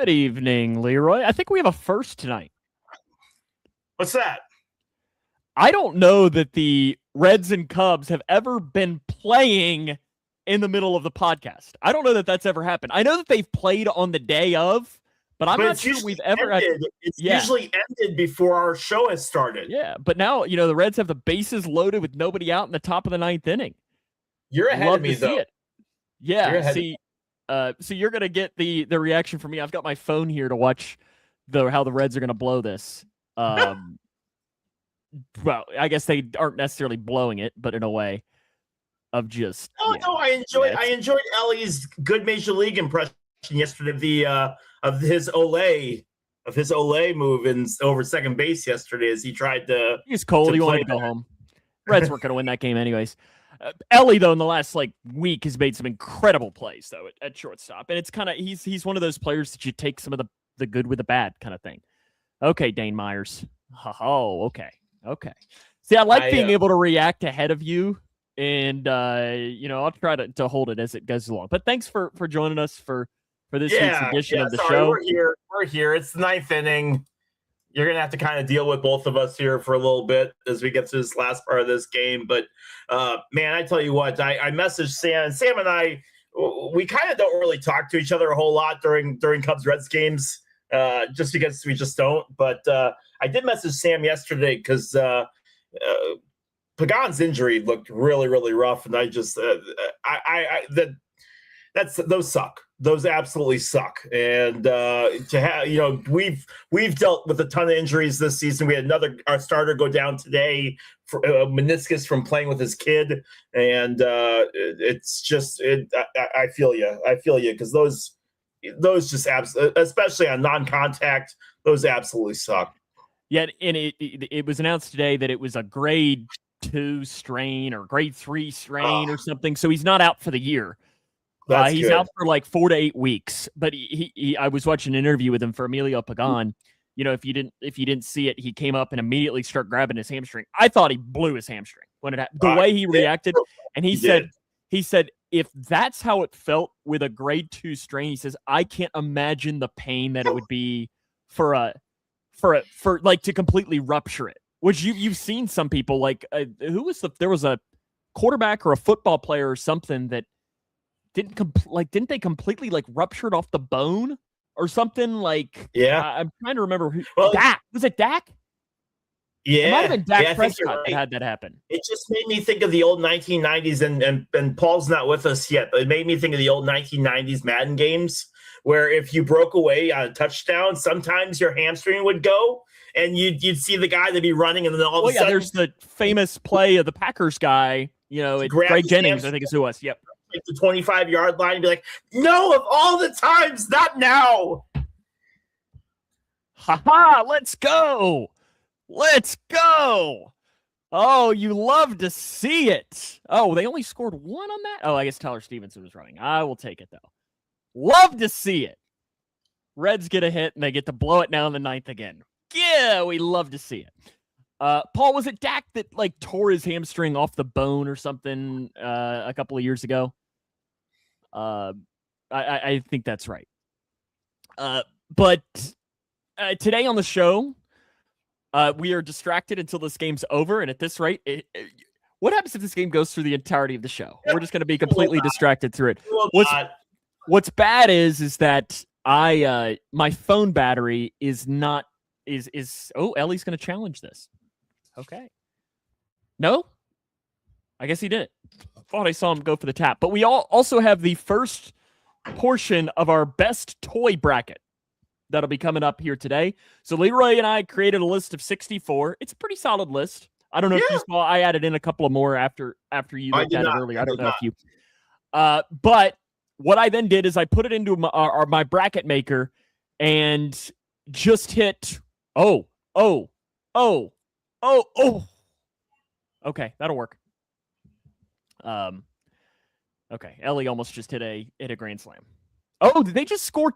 Good evening, Leroy. I think we have a first tonight. What's that? I don't know that the Reds and Cubs have ever been playing in the middle of the podcast. I don't know that that's ever happened. I know that they've played on the day of, but I'm not sure we've ever had. It's usually ended before our show has started. Yeah, but now, the Reds have the bases loaded with nobody out in the top of the ninth inning. You're ahead of me, though. Yeah, see, so you're going to get the reaction from me. I've got my phone here to watch how the Reds are going to blow this. Well, I guess they aren't necessarily blowing it, but in a way of just. No, I enjoyed Ellie's good Major League impression yesterday. Of his Olay move over second base yesterday as he tried to. He's cold. He wanted to go home. Reds weren't going to win that game anyways. Ellie, though, in the last week has made some incredible plays though at shortstop, and it's kind of he's one of those players that you take some of the good with the bad kind of thing. Okay, Dane Myers. Oh, okay. See, I like being able to react ahead of you, and I'll try to hold it as it goes along. But thanks for joining us for this week's edition of the show. We're here. It's the ninth inning. You're going to have to kind of deal with both of us here for a little bit as we get to this last part of this game. But, man, I tell you what, I messaged Sam. And Sam and I, we kind of don't really talk to each other a whole lot during Cubs-Reds games just because we just don't. But I did message Sam yesterday because Pagan's injury looked really, really rough. And I just those suck. Those absolutely suck. And to have, we've dealt with a ton of injuries this season. We had our starter go down today for meniscus from playing with his kid. And it's just, I feel you. Because those just especially on non-contact, those absolutely suck. Yeah. And it was announced today that it was a grade 2 strain or grade 3 strain or something. So he's not out for the year. He's out for 4 to 8 weeks, but I was watching an interview with him for Emilio Pagan. If you didn't see it, he came up and immediately started grabbing his hamstring. I thought he blew his hamstring when it happened. The way he reacted, and he said if that's how it felt with a grade 2 strain, he says I can't imagine the pain that it would be for to completely rupture it. Which you've seen some people there was a quarterback or a football player or something that. Didn't they completely rupture it off the bone or something? I'm trying to remember who. Dak, was it Dak? Yeah, it might have been Dak Prescott that had that happen. It just made me think of the old 1990s, and Paul's not with us yet, but it made me think of the old 1990s Madden games where if you broke away on a touchdown, sometimes your hamstring would go, and you'd see the guy that'd be running, and then all of a sudden, there's the famous play of the Packers guy. Greg Jennings, I think is who it was. Yep. The 25-yard line and be like, no, of all the times, not now. Let's go. Oh, you love to see it. Oh, they only scored 1 on that? Oh, I guess Tyler Stevenson was running. I will take it, though. Love to see it. Reds get a hit, and they get to blow it now in the 9th again. Yeah, we love to see it. Paul, was it Dak that tore his hamstring off the bone or something a couple of years ago? I think that's right. But today on the show, we are distracted until this game's over. And at this rate, what happens if this game goes through the entirety of the show? We're just going to be completely distracted through it. What's bad is that my phone battery is not Ellie's going to challenge this. Okay. No? I guess he did. Thought I saw him go for the tap. But we also have the first portion of our best toy bracket that'll be coming up here today. So Leroy and I created a list of 64. It's a pretty solid list. I don't know if you saw. I added in a couple of more after you looked at it earlier. I don't know if you. But what I then did is I put it into my bracket maker and just hit. Okay, that'll work. Okay, Ellie almost just hit a grand slam. Oh, did they just score?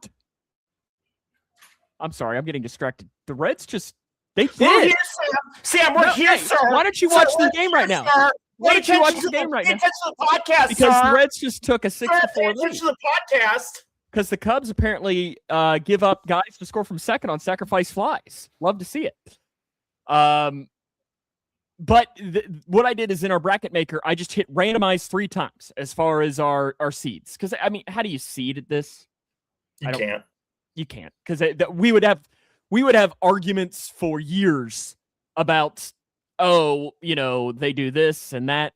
I'm sorry, I'm getting distracted. The Reds they did. We're here, Sam, we're here, sir. Why don't you watch the game right now? Why don't you watch the game right now? Pay attention to the podcast, because the Reds just took a 6-4 lead. Pay attention to the podcast. because the Cubs apparently give up guys to score from second on sacrifice flies. Love to see it. But what I did is in our bracket maker, I just hit randomize 3 times as far as our seeds. Because I mean, how do you seed this? You can't. You can't, because we would have arguments for years about, they do this and that.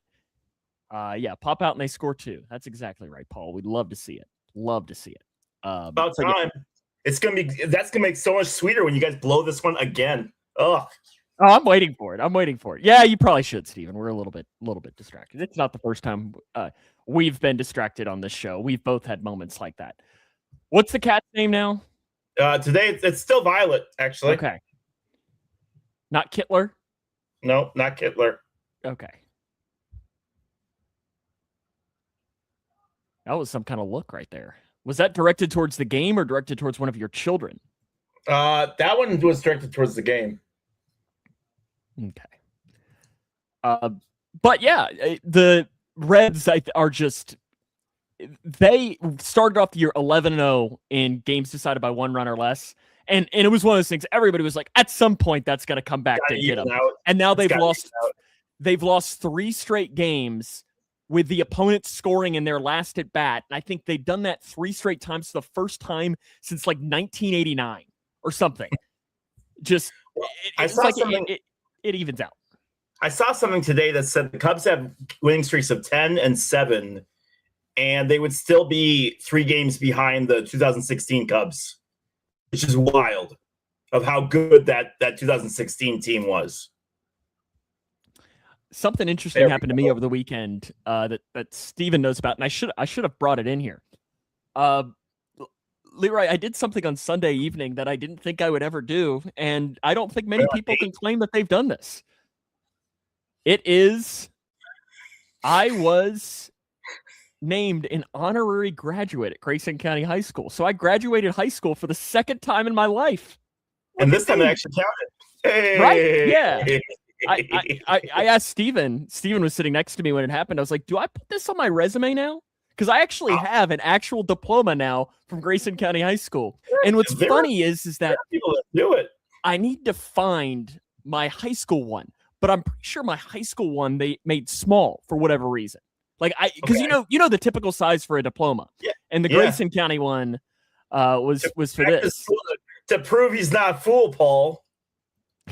Pop out and they score 2. That's exactly right, Paul. We'd love to see it. Love to see it. About time. That's gonna make so much sweeter when you guys blow this one again. Ugh. Oh, I'm waiting for it. Yeah, you probably should, Steven. We're a little bit distracted. It's not the first time we've been distracted on this show. We've both had moments like that. What's the cat's name now? Today it's still Violet, actually. Okay. Not Kittler? No, not Kittler. Okay. That was some kind of look right there. Was that directed towards the game or directed towards one of your children? That one was directed towards the game. Okay. But yeah, the Reds are just, they started off the year 11-0 in games decided by 1 run or less. And it was one of those things, everybody was like, at some point that's going to come back to get them. And now they've lost 3 straight games with the opponent scoring in their last at bat. And I think they've done that 3 straight times for the first time since like 1989 or something. Just, it evens out. I saw something today that said the Cubs have winning streaks of 10 and 7, and they would still be 3 games behind the 2016 Cubs, which is wild of how good that 2016 team was. Something interesting happened to me over the weekend that Steven knows about, and I should have brought it in here. Leroy, I did something on Sunday evening that I didn't think I would ever do, and I don't think many people can claim that they've done this. I was named an honorary graduate at Grayson County High School. So I graduated high school for the 2nd time in my life. And this time it actually counted. Hey. Right? Yeah. I asked Steven. Steven was sitting next to me when it happened. I was like, do I put this on my resume now? Because I actually have an actual diploma now from Grayson County High School. And what's funny is that people that do it. I need to find my high school one, but I'm pretty sure my high school one they made small for whatever reason. Like because you know the typical size for a diploma. Yeah. And the Grayson County one was for this. To prove he's not a fool, Paul.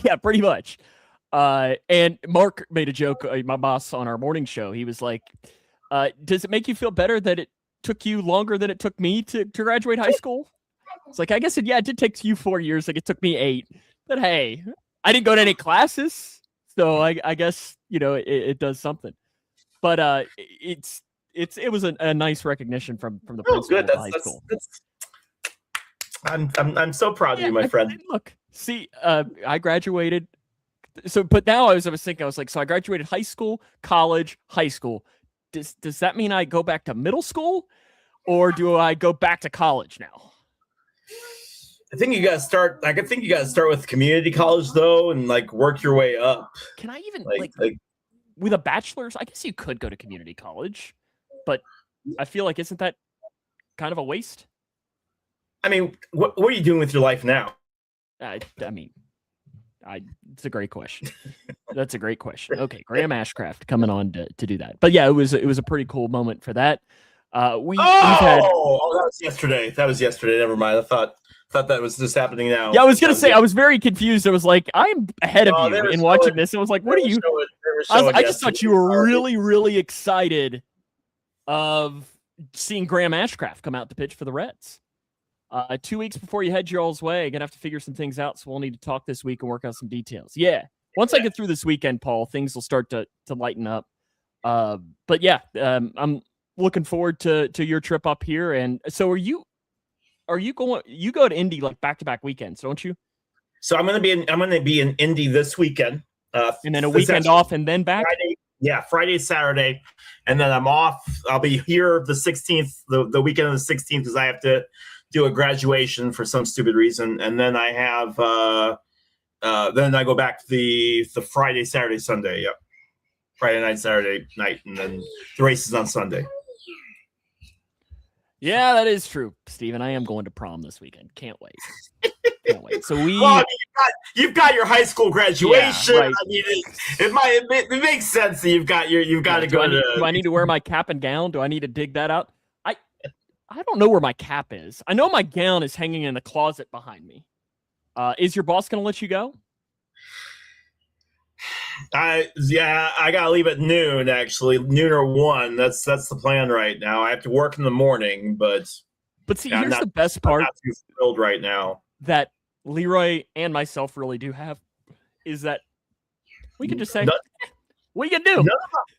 Yeah, pretty much. And Mark made a joke, my boss on our morning show. He was like, does it make you feel better that it took you longer than it took me to graduate high school? It's like, I guess it did take you 4 years. Like it took me 8. But hey, I didn't go to any classes. So I guess, it does something. But it was a nice recognition from the principal of high school. I'm so proud of you, my friend. Look, see, I graduated. So, but now I was thinking, I was like, so I graduated high school, college, high school. Does that mean I go back to middle school, or do I go back to college now? I think you got to start. I think you got to start with community college though, and work your way up. Can I even with a bachelor's? I guess you could go to community college, but I feel like isn't that kind of a waste? I mean, what are you doing with your life now? It's a great question. That's a great question. Okay, Graham Ashcraft coming on to do that. But yeah, it was a pretty cool moment for that. We've had. Oh, that was yesterday. Never mind. I thought that was just happening now. Yeah, I was gonna say I was very confused. I was like, I'm ahead of you in watching this. I was like, what are you? I just thought you were really, really excited of seeing Graham Ashcraft come out to pitch for the Reds. 2 weeks before you head your all's way, gonna have to figure some things out. So we'll need to talk this week and work out some details. Yeah. Once I get through this weekend, Paul, things will start to lighten up. But yeah, I'm looking forward to your trip up here. And so are you going? You go to Indy back-to-back weekends, don't you? So I'm gonna be in Indy this weekend, and then a weekend off, and then back. Friday, Saturday, and then I'm off. I'll be here the 16th, the weekend of the 16th, because I have to do a graduation for some stupid reason, and then I have then I go back the Friday, Saturday, Sunday. Yep, Friday night, Saturday night, and then the race is on Sunday. Yeah, that is true, Steven. I am going to prom this weekend. Can't wait. Can't wait. So we. Well, I mean, you've got your high schoal graduation. Yeah, right. I mean, it makes sense that you've got to go to. Do I need to wear my cap and gown? Do I need to dig that out? I don't know where my cap is. I know my gown is hanging in the closet behind me. Is your boss going to let you go? I gotta leave at noon. Actually, noon or 1. That's the plan right now. I have to work in the morning, but see, here's the best part. I'm not too thrilled right now. That Leroy and myself really do have is that we can just say, what are you gonna do?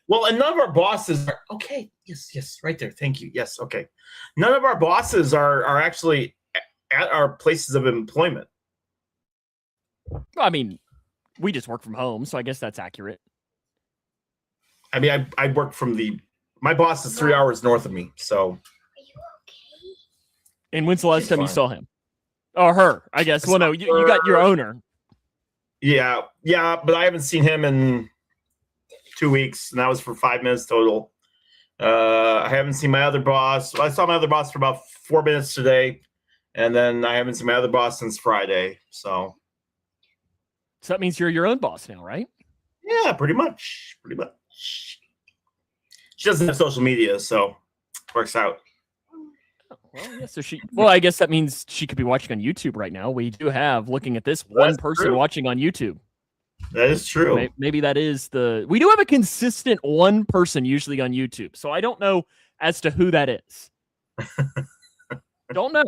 And none of our bosses are okay. Yes, right there. Thank you. Yes, okay. None of our bosses are actually at our places of employment. Well, I mean, we just work from home, so I guess that's accurate. I mean, I work from my boss is 3 hours north of me, so. Are you okay? And when's the last time you saw him? Or her, I guess. Well, no, you got your owner. Yeah, but I haven't seen him in 2 weeks, and that was for 5 minutes total. I haven't seen my other boss. I saw my other boss for about 4 minutes today, and then I haven't seen my other boss since Friday, so. So that means you're your own boss now, right? Yeah, pretty much. She doesn't have social media, so it works out. Well, yeah, so I guess that means she could be watching on YouTube right now. We do have, looking at this, one person watching on YouTube. That is true. Maybe that is we do have a consistent one person usually on YouTube. So I don't know as to who that is. Don't know.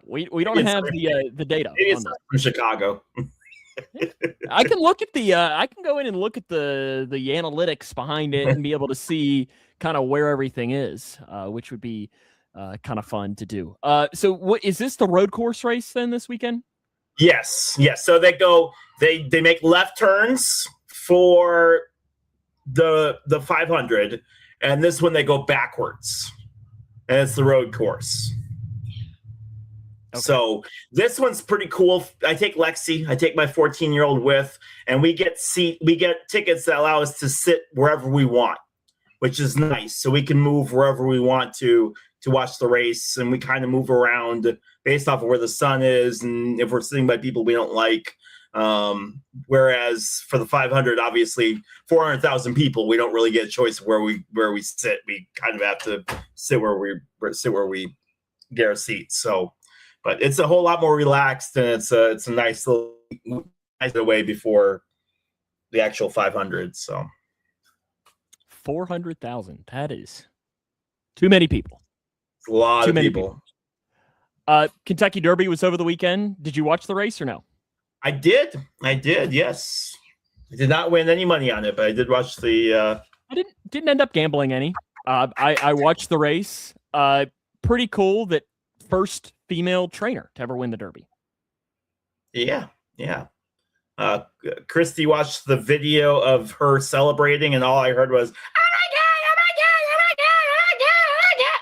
We don't have the data. Maybe it's from Chicago. I can look at I can go in and look at the analytics behind it and be able to see kind of where everything is, which would be kind of fun to do. So what is this, the road course race then this weekend? Yes. So they make left turns for the 500, and this one they go backwards, and it's the road course. Okay. So this one's pretty cool. I take Lexi, I take my 14-year-old with, and we get tickets that allow us to sit wherever we want, which is nice. So we can move wherever we want to watch the race, and we kind of move around based off of where the sun is, and if we're sitting by people we don't like. Whereas for the 500, obviously 400,000 people, we don't really get a choice of where we sit. We kind of have to sit where we get our seats. So. But it's a whole lot more relaxed, and it's a nice way before the actual 500. So 400,000. That is too many people. It's a lot of people. Kentucky Derby was over the weekend. Did you watch the race or no? I did. Yes. I did not win any money on it, but I did watch the. I didn't end up gambling any. I watched the race. Pretty cool that first female trainer to ever win the Derby. Yeah. Christy watched the video of her celebrating, and all I heard was, "Oh my god!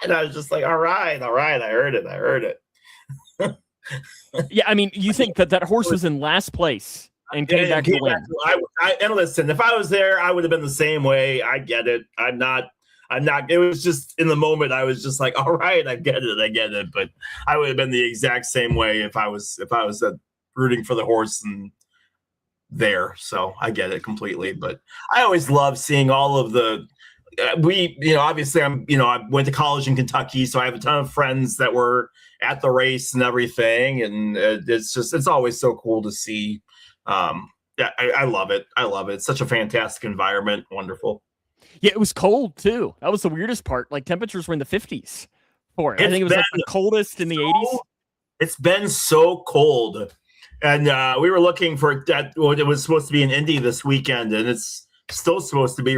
And I was just like, all right, I heard it. Yeah, I mean, you think that horse was in last place and came back to win. And listen, if I was there, I would have been the same way. I get it. I'm not. It was just in the moment. I was just like, all right, I get it. But I would have been the exact same way if I was rooting for the horse and there. So I get it completely. But I always love seeing all of the. Obviously, I went to college in Kentucky, so I have a ton of friends that were at the race and everything, and it's always so cool to see. I love it. It's such a fantastic environment. Wonderful. Yeah, it was cold too. That was the weirdest part. Like temperatures were in the 50s for it. I think it was like the coldest in the 80s. It's been so cold, and we were looking for that. Well, it was supposed to be in Indy this weekend, and it's still supposed to be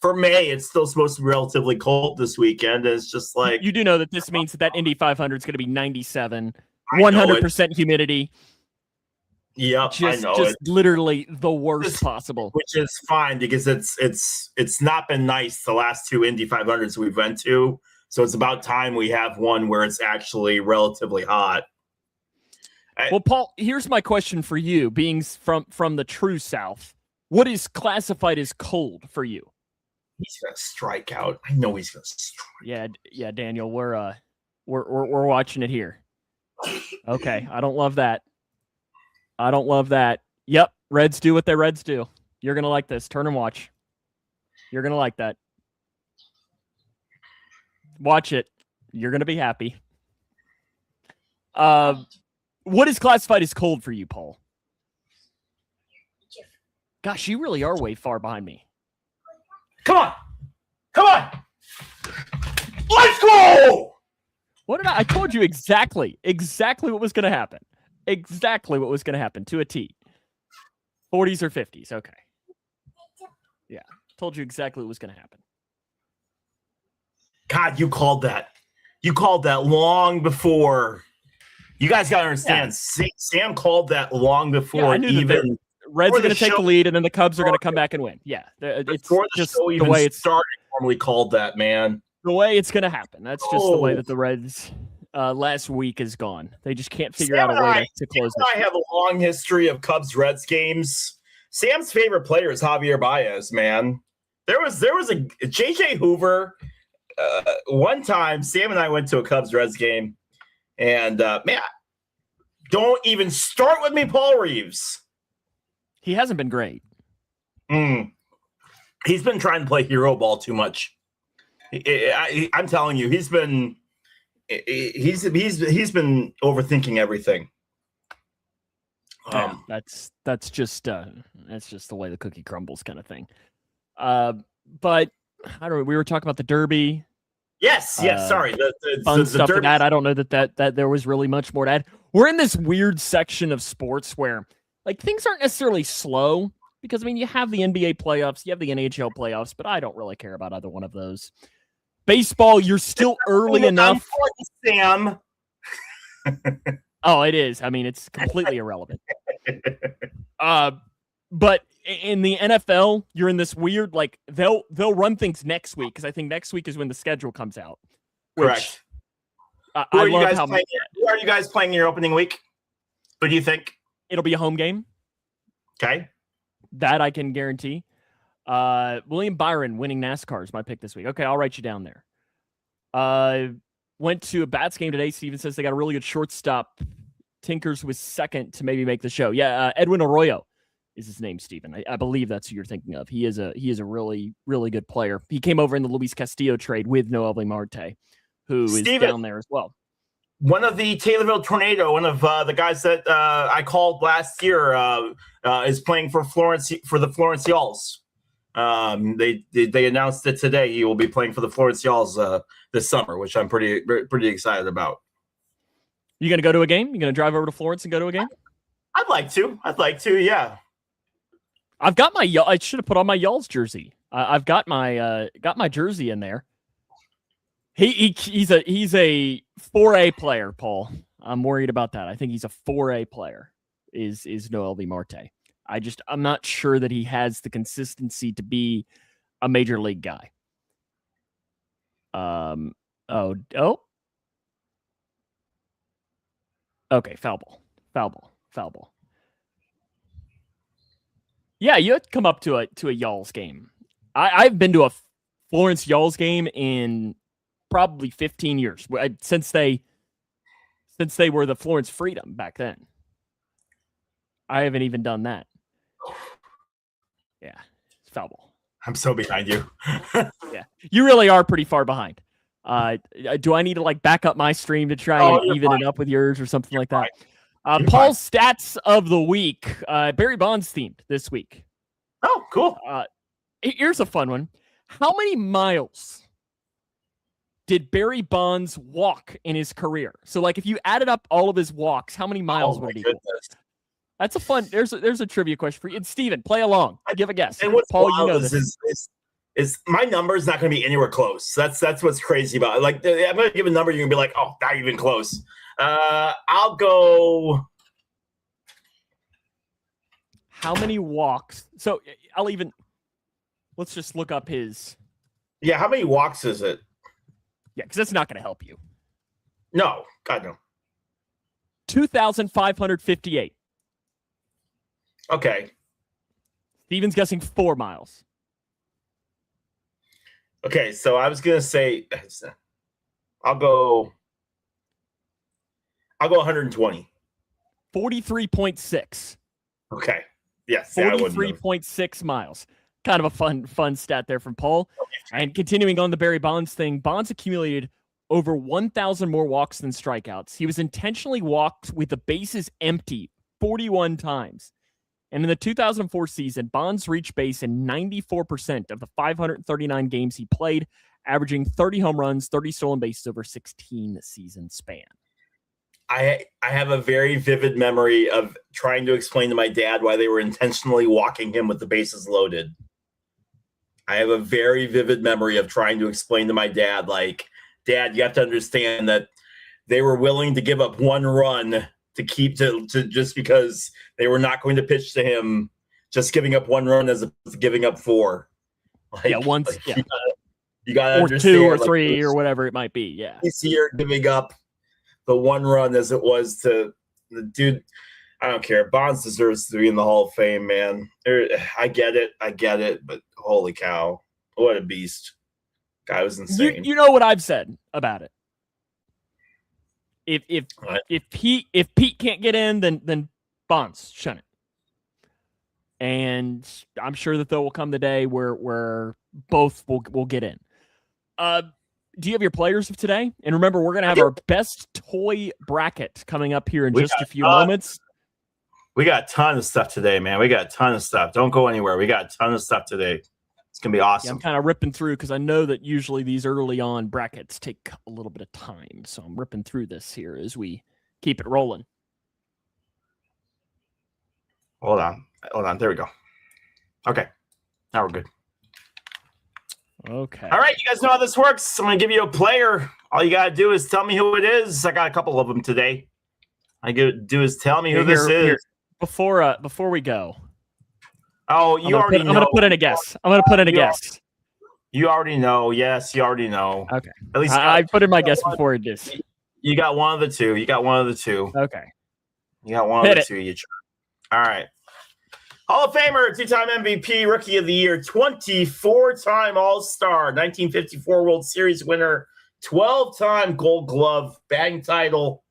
for May. It's still supposed to be relatively cold this weekend. And it's just like, you do know that this means that Indy 500 is going to be 97, 100% humidity. Yep, I know. Just literally the worst possible. Which is fine because it's not been nice the last two Indy 500s we've went to. So it's about time we have one where it's actually relatively hot. Well, Paul, here's my question for you. Being from the true South, what is classified as cold for you? He's gonna strike out. I know he's gonna strike. Yeah, Daniel, we're watching it here. Okay, I don't love that. Yep, Reds do what their Reds do. You're gonna like this. Turn and watch. You're gonna like that. Watch it. You're gonna be happy. What is classified as cold for you, Paul? Gosh, you really are way far behind me. Come on. Let's go. What did I told you exactly what was going to happen. Exactly what was going to happen to a T. 40s or 50s. Okay. Yeah. Told you exactly what was going to happen. God, you called that. You called that long before. You guys got to understand. Yeah. Sam called that long before even. Reds are going to take the lead, and then the Cubs are going to come back and win. Yeah. It's just the way it's started. Normally called that, man. The way it's going to happen. That's just the way that the Reds last week is gone. They just can't figure out a way to close it. I have a long history of Cubs-Reds games. Sam's favorite player is Javier Baez, man. There was a J.J. Hoover. One time, Sam and I went to a Cubs-Reds game, and man, don't even start with me, Paul Reeves. He hasn't been great. He's been trying to play hero ball too much. I'm telling you, he's been overthinking everything. That's just the way the cookie crumbles, kind of thing. But I don't know. We were talking about the Derby. Yes. Sorry, the fun stuff Derby. To add. I don't know that there was really much more to add. We're in this weird section of sports where like things aren't necessarily slow because I mean you have the NBA playoffs, you have the NHL playoffs, but I don't really care about either one of those. Baseball, you're still early enough. Sam. Oh, it is. I mean, it's completely irrelevant. But in the NFL, you're in this weird like they'll run things next week because I think next week is when the schedule comes out. Correct. Who are you guys playing your opening week? Who do you think? It'll be a home game. Okay. That I can guarantee. William Byron winning NASCAR is my pick this week. Okay, I'll write you down there. Went to a Bats game today. Steven says they got a really good shortstop. Tinkers was second to maybe make the show. Yeah, Edwin Arroyo is his name, Steven. I believe that's who you're thinking of. He is a really, really good player. He came over in the Luis Castillo trade with Noelvi Marte, who is down there as well. One of the Taylorville Tornado, one of the guys that I called last year, is playing for the Florence Yalls. They announced it today. He will be playing for the Florence Yalls this summer, which I'm pretty excited about. You gonna go to a game? You gonna drive over to Florence and go to a game? I'd like to. Yeah. I've got my. I should have put on my Yalls jersey. I've got my jersey in there. He's a 4A player, Paul. I'm worried about that. I think he's a 4A player. Is Noelvi Marte? I'm not sure that he has the consistency to be a major league guy. Okay, foul ball. Yeah, you had to come up to a Yalls game. I've been to a Florence Yalls game in probably 15 years since they were the Florence Freedom back then. I haven't even done that. Yeah, it's foul ball. I'm so behind you. Yeah, you really are pretty far behind. Do I need to like back up my stream to try and even it up with yours or something like that? Paul's stats of the week. Barry Bonds themed this week. Oh, cool. Here's a fun one. How many miles did Barry Bonds walk in his career? So, like, if you added up all of his walks, how many miles would it equal? That's a fun. There's a trivia question for you. And Steven, play along. Give a guess. And what's Paul, you know this is my number is not going to be anywhere close. That's what's crazy about it. Like, I'm going to give a number, you're going to be like, oh, not even close. I'll go. How many walks? So let's just look up his. Yeah, how many walks is it? Yeah, because that's not going to help you. No, God no. 2,558. Okay. Steven's guessing 4 miles. Okay, so I was gonna say I'll go 120. 43.6. Okay. Yes. 43.6 miles. Kind of a fun stat there from Paul. And continuing on the Barry Bonds thing, Bonds accumulated over 1,000 more walks than strikeouts. He was intentionally walked with the bases empty 41 times. And in the 2004 season, Bonds reached base in 94% of the 539 games he played, averaging 30 home runs, 30 stolen bases over 16 season span. I have a very vivid memory of trying to explain to my dad why they were intentionally walking him with the bases loaded. I have a very vivid memory of trying to explain to my dad, like, Dad, you have to understand that they were willing to give up one run to keep to just because they were not going to pitch to him, just giving up one run as opposed to giving up four. Like, yeah, once, like, yeah. You gotta or understand, two or three or whatever it might be. Yeah, easier giving up the one run as it was to the dude. I don't care. Bonds deserves to be in the Hall of Fame, man. I get it, but holy cow, what a beast! Guy was insane. You know what I've said about it. If Pete can't get in, then Bonds shouldn't. And I'm sure that there will come the day where both will get in. Do you have your players of today? And remember, we're going to have our best toy bracket coming up here in just a few moments. We got a ton of stuff today, man. We got a ton of stuff. Don't go anywhere. We got a ton of stuff today. It's going to be awesome. Yeah, I'm kind of ripping through because I know that usually these early on brackets take a little bit of time. So I'm ripping through this here as we keep it rolling. Hold on. There we go. Okay. Now we're good. Okay. All right. You guys know how this works. I'm going to give you a player. All you got to do is tell me who it is. I got a couple of them today. All you got to do is tell me who this is. Here. Before we go. Oh, I'm going to put in a guess. You already know. Yes, you already know. Okay. At least I put in my guess before it is. You got one of the two. Okay. You got one of the two. All right. Hall of Famer, two-time MVP, Rookie of the Year, 24-time All-Star, 1954 World Series winner, 12-time Gold Glove, batting title,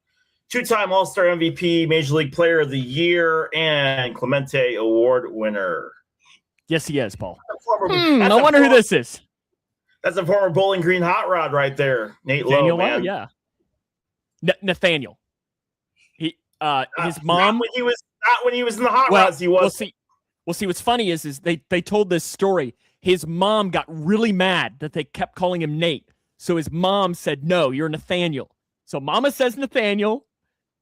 two-time All-Star MVP, Major League Player of the Year, and Clemente Award winner. Yes, he is, Paul. I wonder who this is. That's a former Bowling Green hot rod right there. Nate Lowe, man. Yeah. Nathaniel. His mom. Not when he was in the hot rods, he was. Well, see, what's funny is they told this story. His mom got really mad that they kept calling him Nate. So his mom said, "No, you're Nathaniel." So Mama says Nathaniel.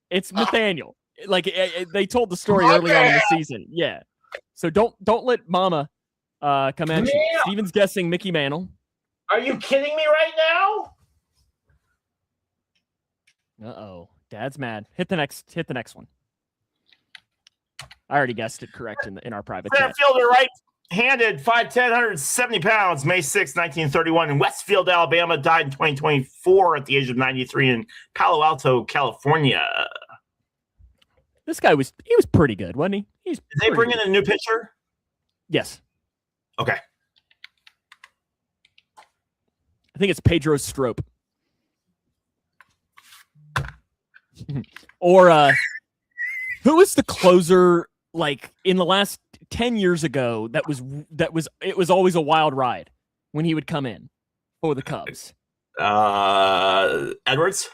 It's Nathaniel. Like they told the story early on in the season. Yeah. So don't let Mama come at you. Steven's guessing Mickey Mantle. Are you kidding me right now? Uh-oh. Dad's mad. Hit the next one. I already guessed it correct in our private chat. Fielder, right-handed, 5'10", 170 pounds, May 6, 1931, in Westfield, Alabama, died in 2024 at the age of 93 in Palo Alto, California. This guy was pretty good, wasn't he? Did they bring in a new pitcher? Yes. Okay. I think it's Pedro Strop. Or who was the closer like in the last 10 years ago it was always a wild ride when he would come in for the Cubs? Edwards?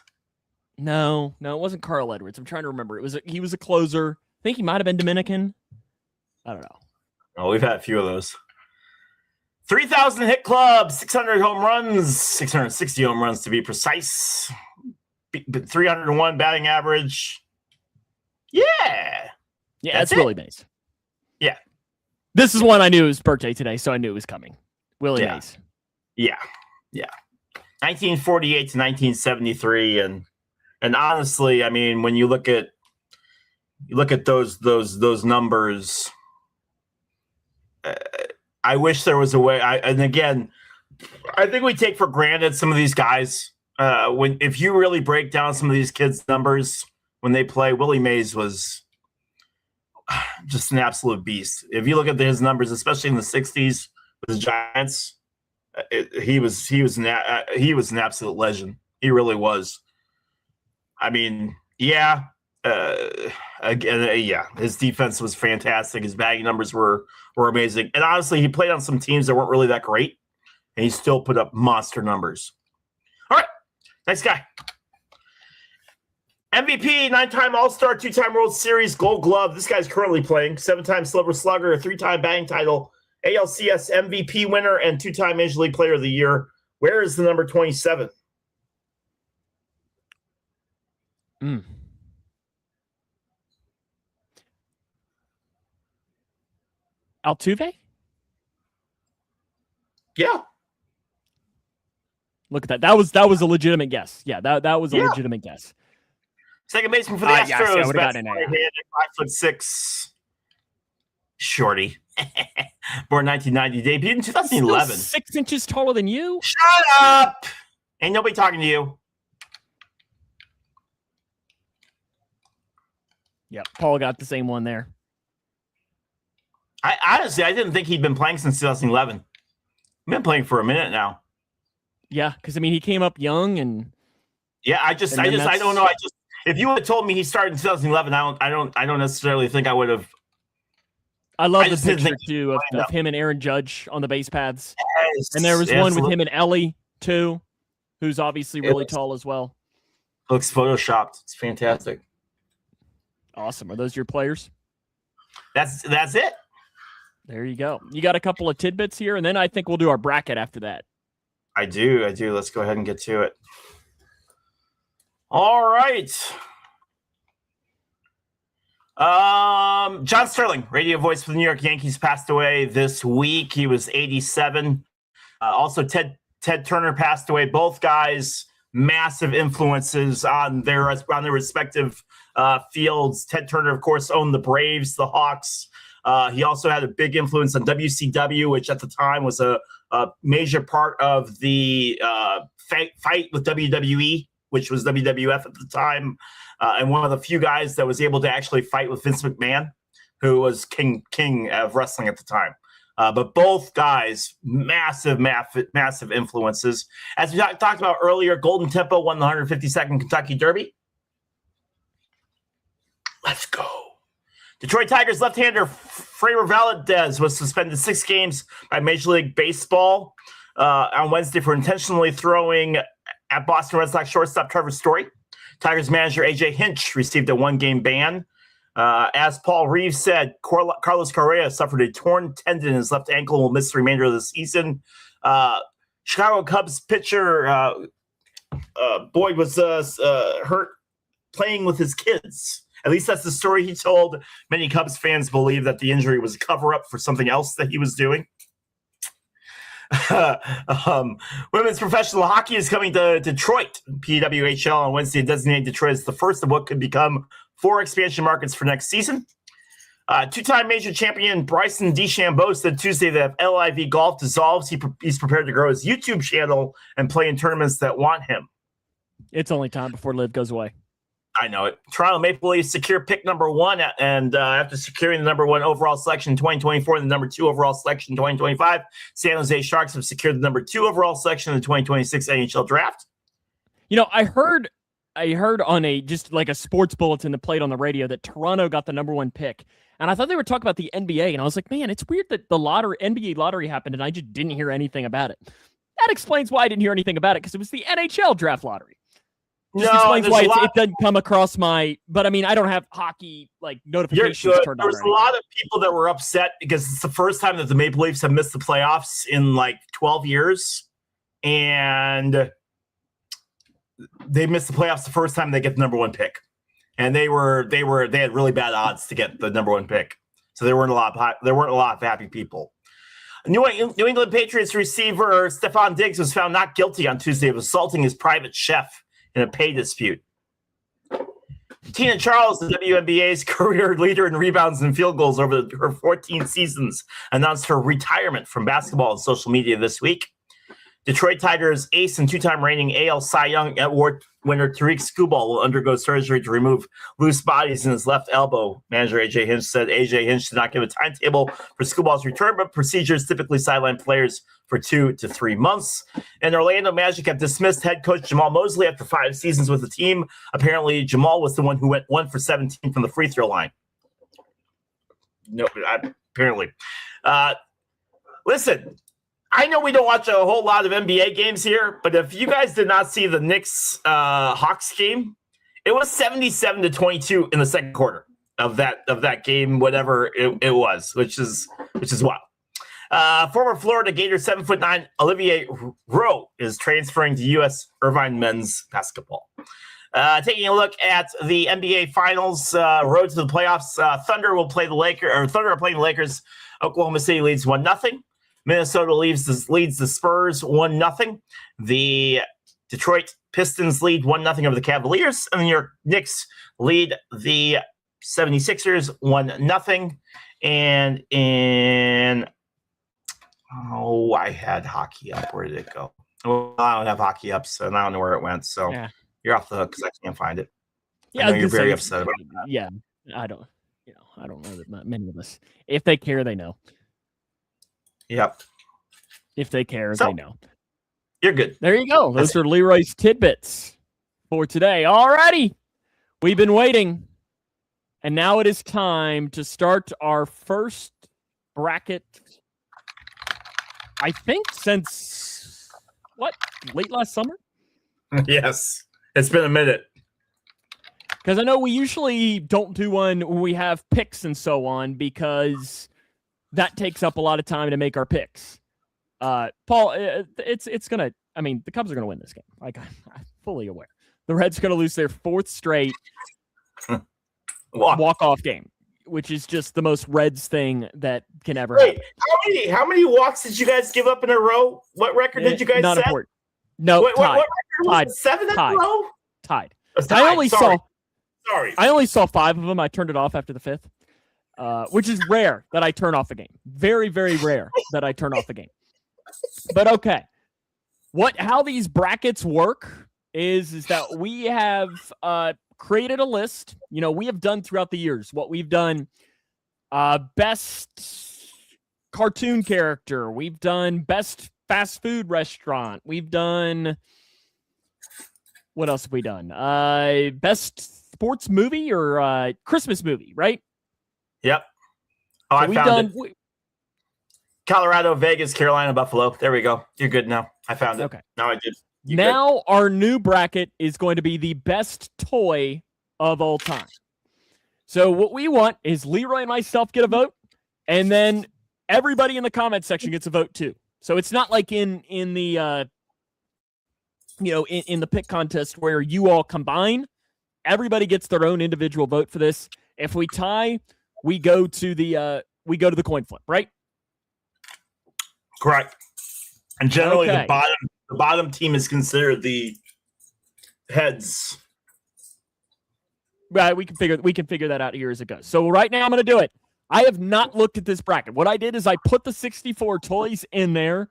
No, it wasn't Carl Edwards. I'm trying to remember. He was a closer. I think he might have been Dominican. I don't know. Oh, we've had a few of those. 3,000 hit club, 600 home runs, 660 home runs to be precise. 301 batting average. Yeah, that's Willie Mays. Yeah. This is one I knew it was birthday today, so I knew it was coming. Willie Mays. Yeah. 1948 to 1973, and honestly, I mean, when you look at those numbers, I wish there was a way. And again, I think we take for granted some of these guys. If you really break down some of these kids' numbers when they play, Willie Mays was just an absolute beast. If you look at his numbers, especially in the 60s with the Giants, he was an absolute legend. He really was. I mean, yeah. Again, his defense was fantastic. His bagging numbers were amazing, and honestly, he played on some teams that weren't really that great, and he still put up monster numbers. All right, nice guy. MVP, 9-time All-Star, 2-time World Series Gold Glove. This guy's currently playing. 7-time Silver Slugger, a 3-time batting title, ALCS MVP winner, and 2-time Major League Player of the Year. Where is the number 27? Altuve? Yeah. Look at that. That was a legitimate guess. Yeah, that was a legitimate guess. Second baseman for the Astros. Yeah, I would have gotten it. 5'6", shorty. Born 1990, debuted in 2011. Still 6 inches taller than you? Shut up! Ain't nobody talking to you. Yep, Paul got the same one there. I honestly didn't think he'd been playing since 2011. He's been playing for a minute now. Yeah, because I mean he came up young and I don't know. If you had told me he started in 2011, I don't necessarily think I would have. I love the picture too of him and Aaron Judge on the base paths. Yes, and there was one with him and Ellie too, who's obviously really tall as well. Looks photoshopped. It's fantastic. Awesome. Are those your players? That's it. There you go. You got a couple of tidbits here, and then I think we'll do our bracket after that. I do. Let's go ahead and get to it. All right. John Sterling, radio voice for the New York Yankees, passed away this week. He was 87. Also, Ted Turner passed away. Both guys, massive influences on their respective fields. Ted Turner, of course, owned the Braves, the Hawks. He also had a big influence on WCW, which at the time was a major part of the fight with WWE, which was WWF at the time, and one of the few guys that was able to actually fight with Vince McMahon, who was king of wrestling at the time. But both guys, massive influences. As we talked about earlier, Golden Tempo won the 152nd Kentucky Derby. Let's go. Detroit Tigers left-hander Framber Valdez was suspended 6 games by Major League Baseball on Wednesday for intentionally throwing at Boston Red Sox shortstop Trevor Story. Tigers manager A.J. Hinch received a 1-game ban. As Paul Reeves said, Carlos Correa suffered a torn tendon in his left ankle and will miss the remainder of the season. Chicago Cubs pitcher Boyd was hurt playing with his kids. At least that's the story he told. Many Cubs fans believe that the injury was a cover-up for something else that he was doing. Women's professional hockey is coming to Detroit, PWHL, on Wednesday, designating Detroit as the first of what could become 4 expansion markets for next season. 2-time major champion Bryson DeChambeau said Tuesday that if LIV Golf dissolves, he's prepared to grow his YouTube channel and play in tournaments that want him. It's only time before LIV goes away. I know it. Toronto Maple Leafs secure pick number 1, and after securing the number 1 overall selection in 2024 and the number 2 overall selection in 2025, San Jose Sharks have secured the number 2 overall selection in the 2026 NHL draft. You know, I heard on a sports bulletin that played on the radio that Toronto got the number 1 pick, and I thought they were talking about the NBA, and I was like, man, it's weird that the NBA lottery happened, and I just didn't hear anything about it. That explains why I didn't hear anything about it, because it was the NHL draft lottery. Just explains why it doesn't come across but I mean, I don't have hockey notifications turned on. There was a lot of people that were upset because it's the first time that the Maple Leafs have missed the playoffs in 12 years, and they missed the playoffs the first time they get the number 1 pick, and they had really bad odds to get the number 1 pick, so there weren't a lot of happy people. New England Patriots receiver Stephon Diggs was found not guilty on Tuesday of assaulting his private chef in a pay dispute. Tina Charles, the WNBA's career leader in rebounds and field goals over her 14 seasons, announced her retirement from basketball on social media this week. Detroit Tigers ace and two-time reigning AL Cy Young Award winner Tariq Skubal will undergo surgery to remove loose bodies in his left elbow. Manager A.J. Hinch said A.J. Hinch did not give a timetable for Skubal's return, but procedures typically sideline players for 2 to 3 months. And Orlando Magic have dismissed head coach Jamal Mosley after 5 seasons with the team. Apparently, Jamal was the one who went 1 for 17 from the free throw line. No, apparently. Listen, I know we don't watch a whole lot of NBA games here, but if you guys did not see the Knicks Hawks game, it was 77-22 in the second quarter of that game, whatever it was, which is wild. Former Florida Gator 7'9" Olivier Rowe is transferring to U.S. Irvine men's basketball. Taking a look at the NBA Finals, road to the playoffs. Thunder are playing the Lakers. Oklahoma City leads 1-0. Minnesota leads the Spurs 1-0. The Detroit Pistons lead 1-0 over the Cavaliers, and the New York Knicks lead the 76ers 1-0. And I had hockey up. Where did it go? Well, I don't have hockey up, so I don't know where it went. So you're off the hook because I can't find it. Yeah, I know you're very upset about that. Yeah, I don't know that not many of us. If they care, they know. Yep. If they care, they know. You're good. There you go. Those are Leroy's tidbits for today. All righty. We've been waiting. And now it is time to start our first bracket. I think since, late last summer? Yes. It's been a minute. Because I know we usually don't do one when we have picks and so on because that takes up a lot of time to make our picks. Paul, it's going to, the Cubs are going to win this game. I'm fully aware. The Reds are going to lose their 4th straight walk-off game, which is just the most Reds thing that can ever happen. How many walks did you guys give up in a row? What record did you guys not set? Important. No, what tied. record was it? 7 in a row? Tied. Sorry. I only saw 5 of them. I turned it off after the 5th. Which is rare that I turn off a game. Very, very rare that I turn off a game. But okay. How these brackets work is that we have created a list. We have done throughout the years what we've done. Best cartoon character. We've done best fast food restaurant. We've done... What else have we done? Best sports movie or Christmas movie, right? Yep. Oh, I found it. Colorado, Vegas, Carolina, Buffalo. There we go. You're good now. I found it. Okay. Now I did. Now our new bracket is going to be the best toy of all time. So what we want is Leroy and myself get a vote, and then everybody in the comment section gets a vote too. So it's not like in the in the pick contest where you all combine. Everybody gets their own individual vote for this. If we tie, we go to the coin flip, right? Correct. And generally, the bottom team is considered the heads. Right, we can figure that out here as it goes. So right now, I'm going to do it. I have not looked at this bracket. What I did is I put the 64 toys in there,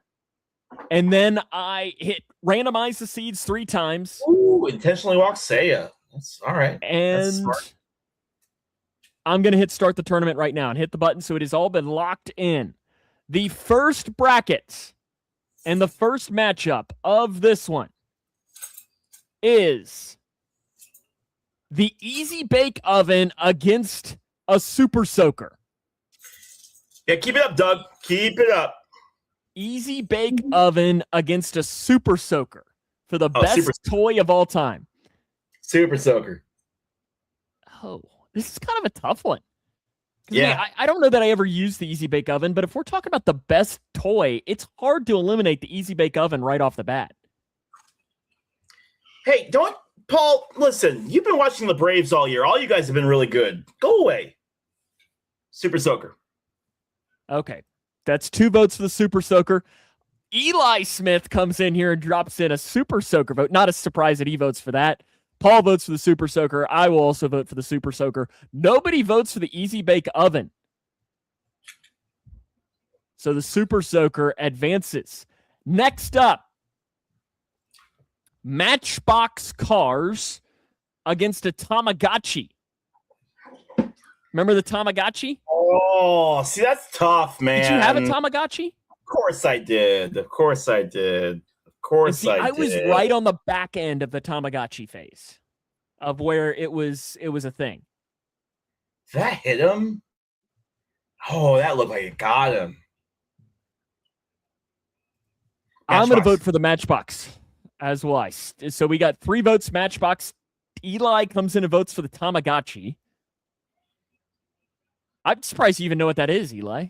and then I hit randomize the seeds 3 times. Ooh, intentionally walk Seiya. That's all right. And I'm going to hit start the tournament right now and hit the button so it has all been locked in. The first bracket and the first matchup of this one is the Easy Bake Oven against a Super Soaker. Yeah, keep it up, Doug. Keep it up. Easy Bake Oven against a Super Soaker for the best toy of all time. Super Soaker. Oh, this is kind of a tough one. Yeah. I don't know that I ever used the Easy Bake Oven, but if we're talking about the best toy, it's hard to eliminate the Easy Bake Oven right off the bat. Hey, Paul, listen, you've been watching the Braves all year. All you guys have been really good. Go away. Super Soaker. Okay. That's 2 votes for the Super Soaker. Eli Smith comes in here and drops in a Super Soaker vote. Not a surprise that he votes for that. Paul votes for the Super Soaker. I will also vote for the Super Soaker. Nobody votes for the Easy Bake Oven. So the Super Soaker advances. Next up, Matchbox cars against a Tamagotchi. Remember the Tamagotchi? Oh, see, that's tough, man. Did you have a Tamagotchi? Of course I did. Of course I did. Of course I did. I was right on the back end of the Tamagotchi phase of where it was a thing. That hit him? Oh, that looked like it got him. I'm going to vote for the Matchbox as well. So we got 3 votes Matchbox. Eli comes in and votes for the Tamagotchi. I'm surprised you even know what that is, Eli.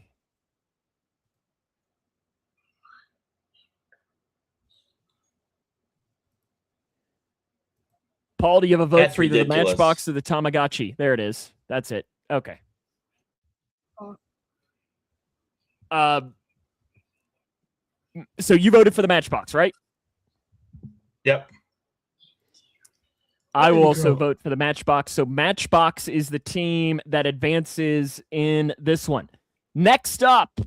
Paul, do you have a vote That's for either the ridiculous. Matchbox or the Tamagotchi? There it is. That's it. Okay. So you voted for the Matchbox, right? Yep. I will also vote for the Matchbox. So Matchbox is the team that advances in this one. Next up,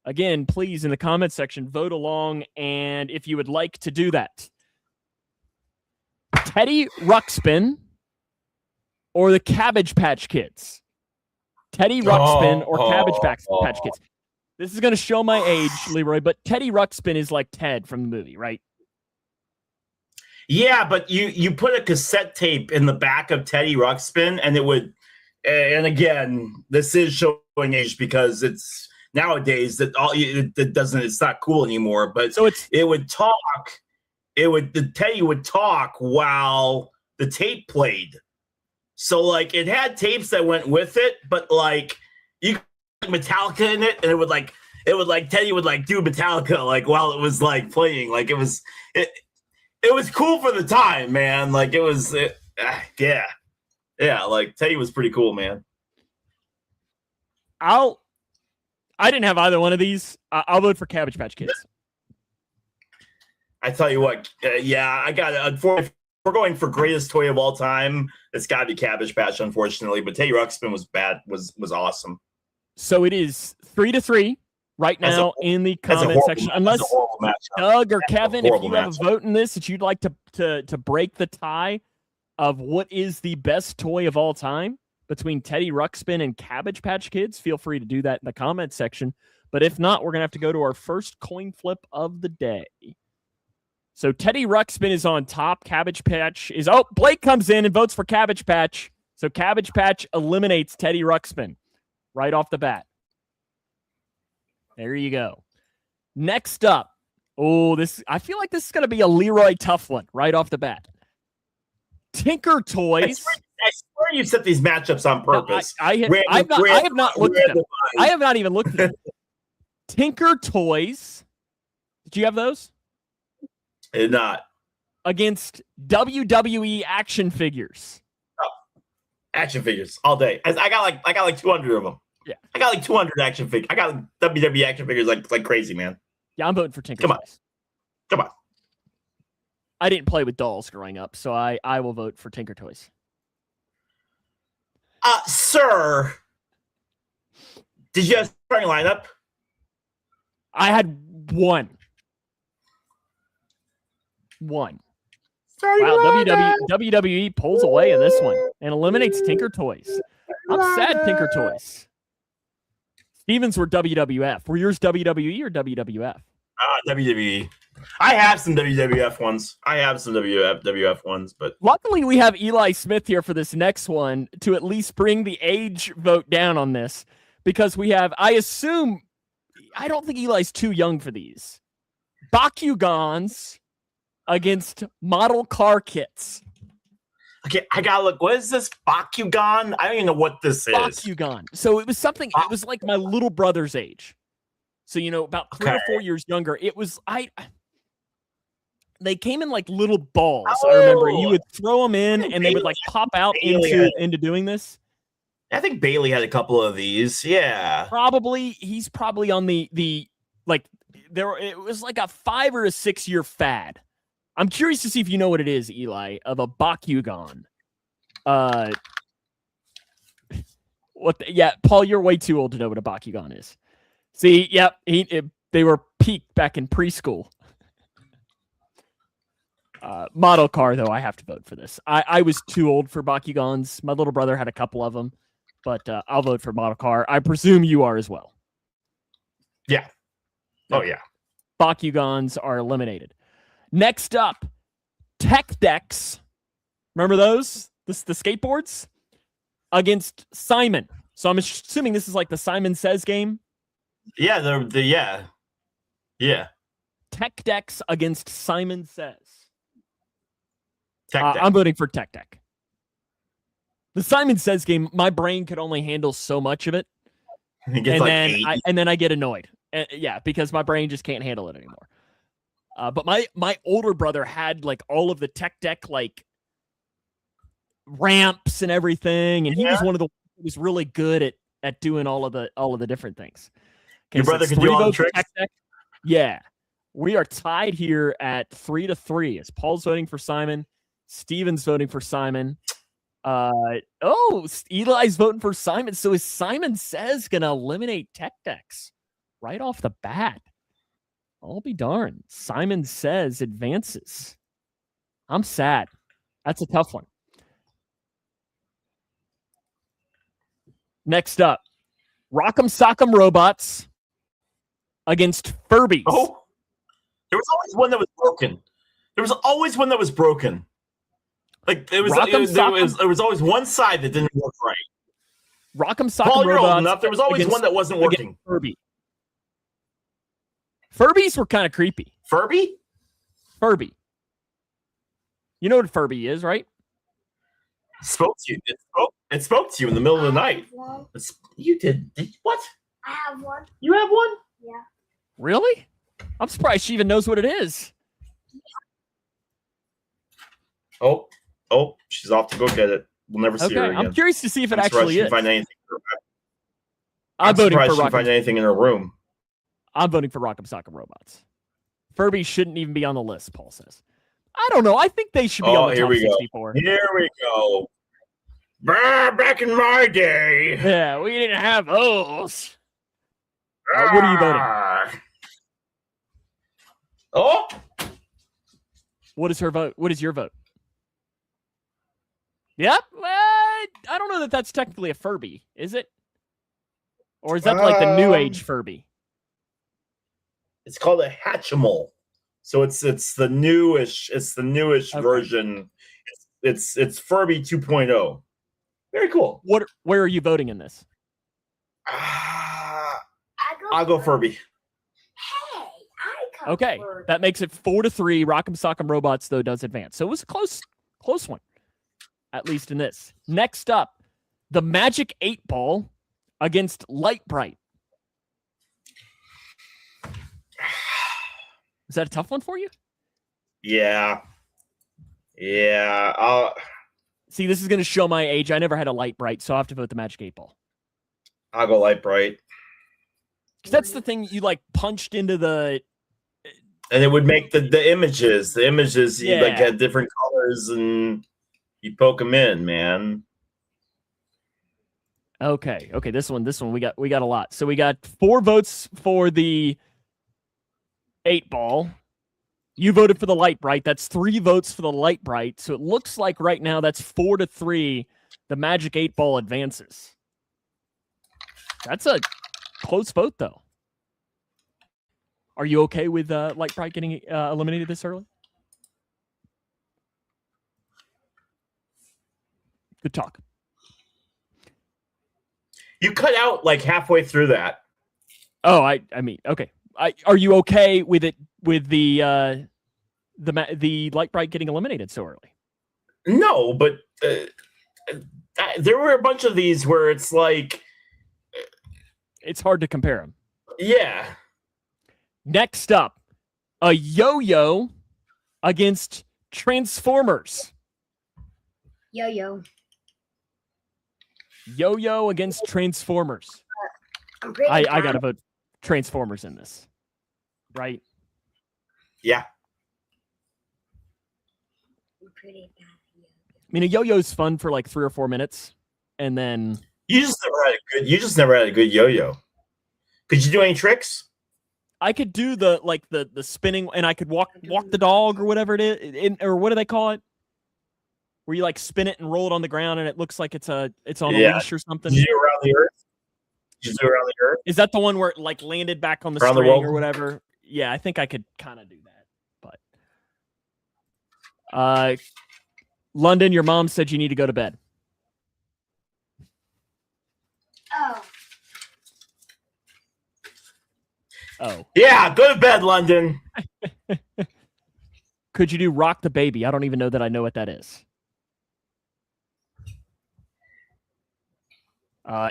again, please, in the comment section, vote along. And if you would like to do that, Teddy Ruxpin or the Cabbage Patch Kids? Teddy Ruxpin or Cabbage Patch Kids? This is going to show my age, Leroy, but Teddy Ruxpin is like Ted from the movie, right? Yeah, but you put a cassette tape in the back of Teddy Ruxpin, and it would. And again, this is showing age because it's nowadays that it doesn't. It's not cool anymore. But so it would talk. The Teddy would talk while the tape played. So like it had tapes that went with it, but like you could put Metallica in it, and it would Teddy would like do Metallica like while it was like playing. Like it was cool for the time, man. Like it was, yeah. Like Teddy was pretty cool, man. I didn't have either one of these. I'll vote for Cabbage Patch Kids. I tell you what, I got it. Unfortunately, we're going for greatest toy of all time. It's got to be Cabbage Patch, unfortunately. But Teddy Ruxpin was awesome. So it is 3-3 right now in the comment section. Unless Doug or Kevin, if you have a vote in this that you'd like to break the tie of what is the best toy of all time between Teddy Ruxpin and Cabbage Patch Kids, feel free to do that in the comment section. But if not, we're going to have to go to our first coin flip of the day. So Teddy Ruxpin is on top. Cabbage Patch is... Oh, Blake comes in and votes for Cabbage Patch. So Cabbage Patch eliminates Teddy Ruxpin right off the bat. There you go. Next up. I feel like this is going to be a Leroy tough one right off the bat. Tinker Toys. I swear you set these matchups on purpose. No, I have not looked at them. I have not even looked at them. Tinker Toys. Did you have those? I did not. Against WWE action figures. Oh, action figures all day. I got like 200 of them. Yeah, I got like 200 action figures. I got WWE action figures like crazy, man. Yeah, I'm voting for Tinker Toys. Come on. I didn't play with dolls growing up, so I will vote for Tinker Toys. Sir, did you have a starting lineup? I had one. Wow, WWE pulls away in this one and eliminates Tinker Toys. I'm sad, Tinker Toys. Stevens were WWF. Were yours WWE or WWF? WWE. I have some WWF ones. But luckily we have Eli Smith here for this next one to at least bring the age vote down on this, because we have, I don't think Eli's too young for these. Bakugans against model car kits. Okay, I gotta look. What is this Bakugan? I don't even know what this is. Bakugan. So it was something. It was like my little brother's age. So about 3 or 4 years younger. It was They came in like little balls. I remember you would throw them in, and they would like pop out into doing this. I think Bailey had a couple of these. Yeah, he's probably on the like there. It was like a 5 or a 6 year fad. I'm curious to see if you know what it is, Eli, of a Bakugan. Paul, you're way too old to know what a Bakugan is. See, yep, they were peaked back in preschool. Model car, though, I have to vote for this. I was too old for Bakugans. My little brother had a couple of them, but I'll vote for model car. I presume you are as well. Yeah. Oh, yeah. Bakugans are eliminated. Next up, Tech Decks. Remember those? The skateboards? Against Simon. So I'm assuming this is like the Simon Says game. Yeah, yeah. Tech Decks against Simon Says. Tech Deck. I'm voting for Tech Deck. The Simon Says game, my brain could only handle so much of it. He gets And then I get annoyed. Yeah, because my brain just can't handle it anymore. But my older brother had like all of the Tech Deck like ramps and everything, and he was one of the who was really good at doing all of the different things. Okay, Your brother can do all the tricks. Yeah, we are tied here at 3-3. As Paul's voting for Simon, Steven's voting for Simon. Eli's voting for Simon. So is Simon Says gonna eliminate Tech Decks right off the bat? I'll be darned. Simon Says advances. I'm sad. That's a tough one. Next up, Rock'em Sock'em Robots against Furbies. Oh, there was always one that was broken. Like there was always one side that didn't work right. Rock'em Sock'em Paul, you're Robots. old enough. There was always one that wasn't working. Furbies were kind of creepy. Furby. You know what Furby is, right? Spoke to you. It spoke to you in the middle of the night. You did what? I have one. You have one? Yeah. Really? I'm surprised she even knows what it is. Oh, she's off to go get it. We'll never see her again. I'm curious to see if it actually is. Find anything. I'm voting for she can find anything in her room. I'm voting for Rock'em Sock'em Robots. Furby shouldn't even be on the list, Paul says. I don't know. I think they should be on the top 64. Here we go. Back in my day. Yeah, we didn't have those. What are you voting? Oh. What is her vote? What is your vote? Yep. I don't know that that's technically a Furby, is it? Or is that like the new age Furby? It's called a Hatchimal. So it's the newish version. It's Furby 2.0. Very cool. Where are you voting in this? I'll go Furby. Hey, Okay, that makes it 4-3. Rock'em Sock'em Robots though does advance, so it was a close one, at least in this. Next up, the Magic 8 Ball against Light Bright. Is that a tough one for you? Yeah. See, this is going to show my age. I never had a Light Bright, so I'll have to vote the Magic 8 Ball. I'll go Light Bright. Because that's the thing you like punched into the... And it would make the images. The images, you like had different colors and you poke them in, man. Okay. This one we got a lot. So we got 4 votes for the 8 Ball. You voted for the Light Bright. That's 3 votes for the Light Bright. So it looks like right now that's 4-3. The Magic 8 Ball advances. That's a close vote, though. Are you okay with Light Bright getting eliminated this early? Good talk. You cut out like halfway through that. Oh, I mean, okay. Are you okay with it with the Light Bright getting eliminated so early? No, but there were a bunch of these where it's like it's hard to compare them. Yeah. Next up, a yo-yo against Transformers. Yo-yo. Yo-yo against Transformers. I gotta vote Transformers in this. Right? Yeah. Pretty bad. I mean, a yo-yo's fun for like 3 or 4 minutes, and then you just never had a good yo-yo. Could you do any tricks? I could do the spinning, and I could walk the dog or whatever it is, or what do they call it? Where you like spin it and roll it on the ground, and it looks like it's on a leash or something. Did you do around the earth? Did you do around the earth? Is that the one where it like landed back on the Around the string world? or whatever? Yeah, I think I could kind of do that. But London, your mom said you need to go to bed. Oh. Yeah, go to bed, London. Could you do Rock the Baby? I don't even know that I know what that is.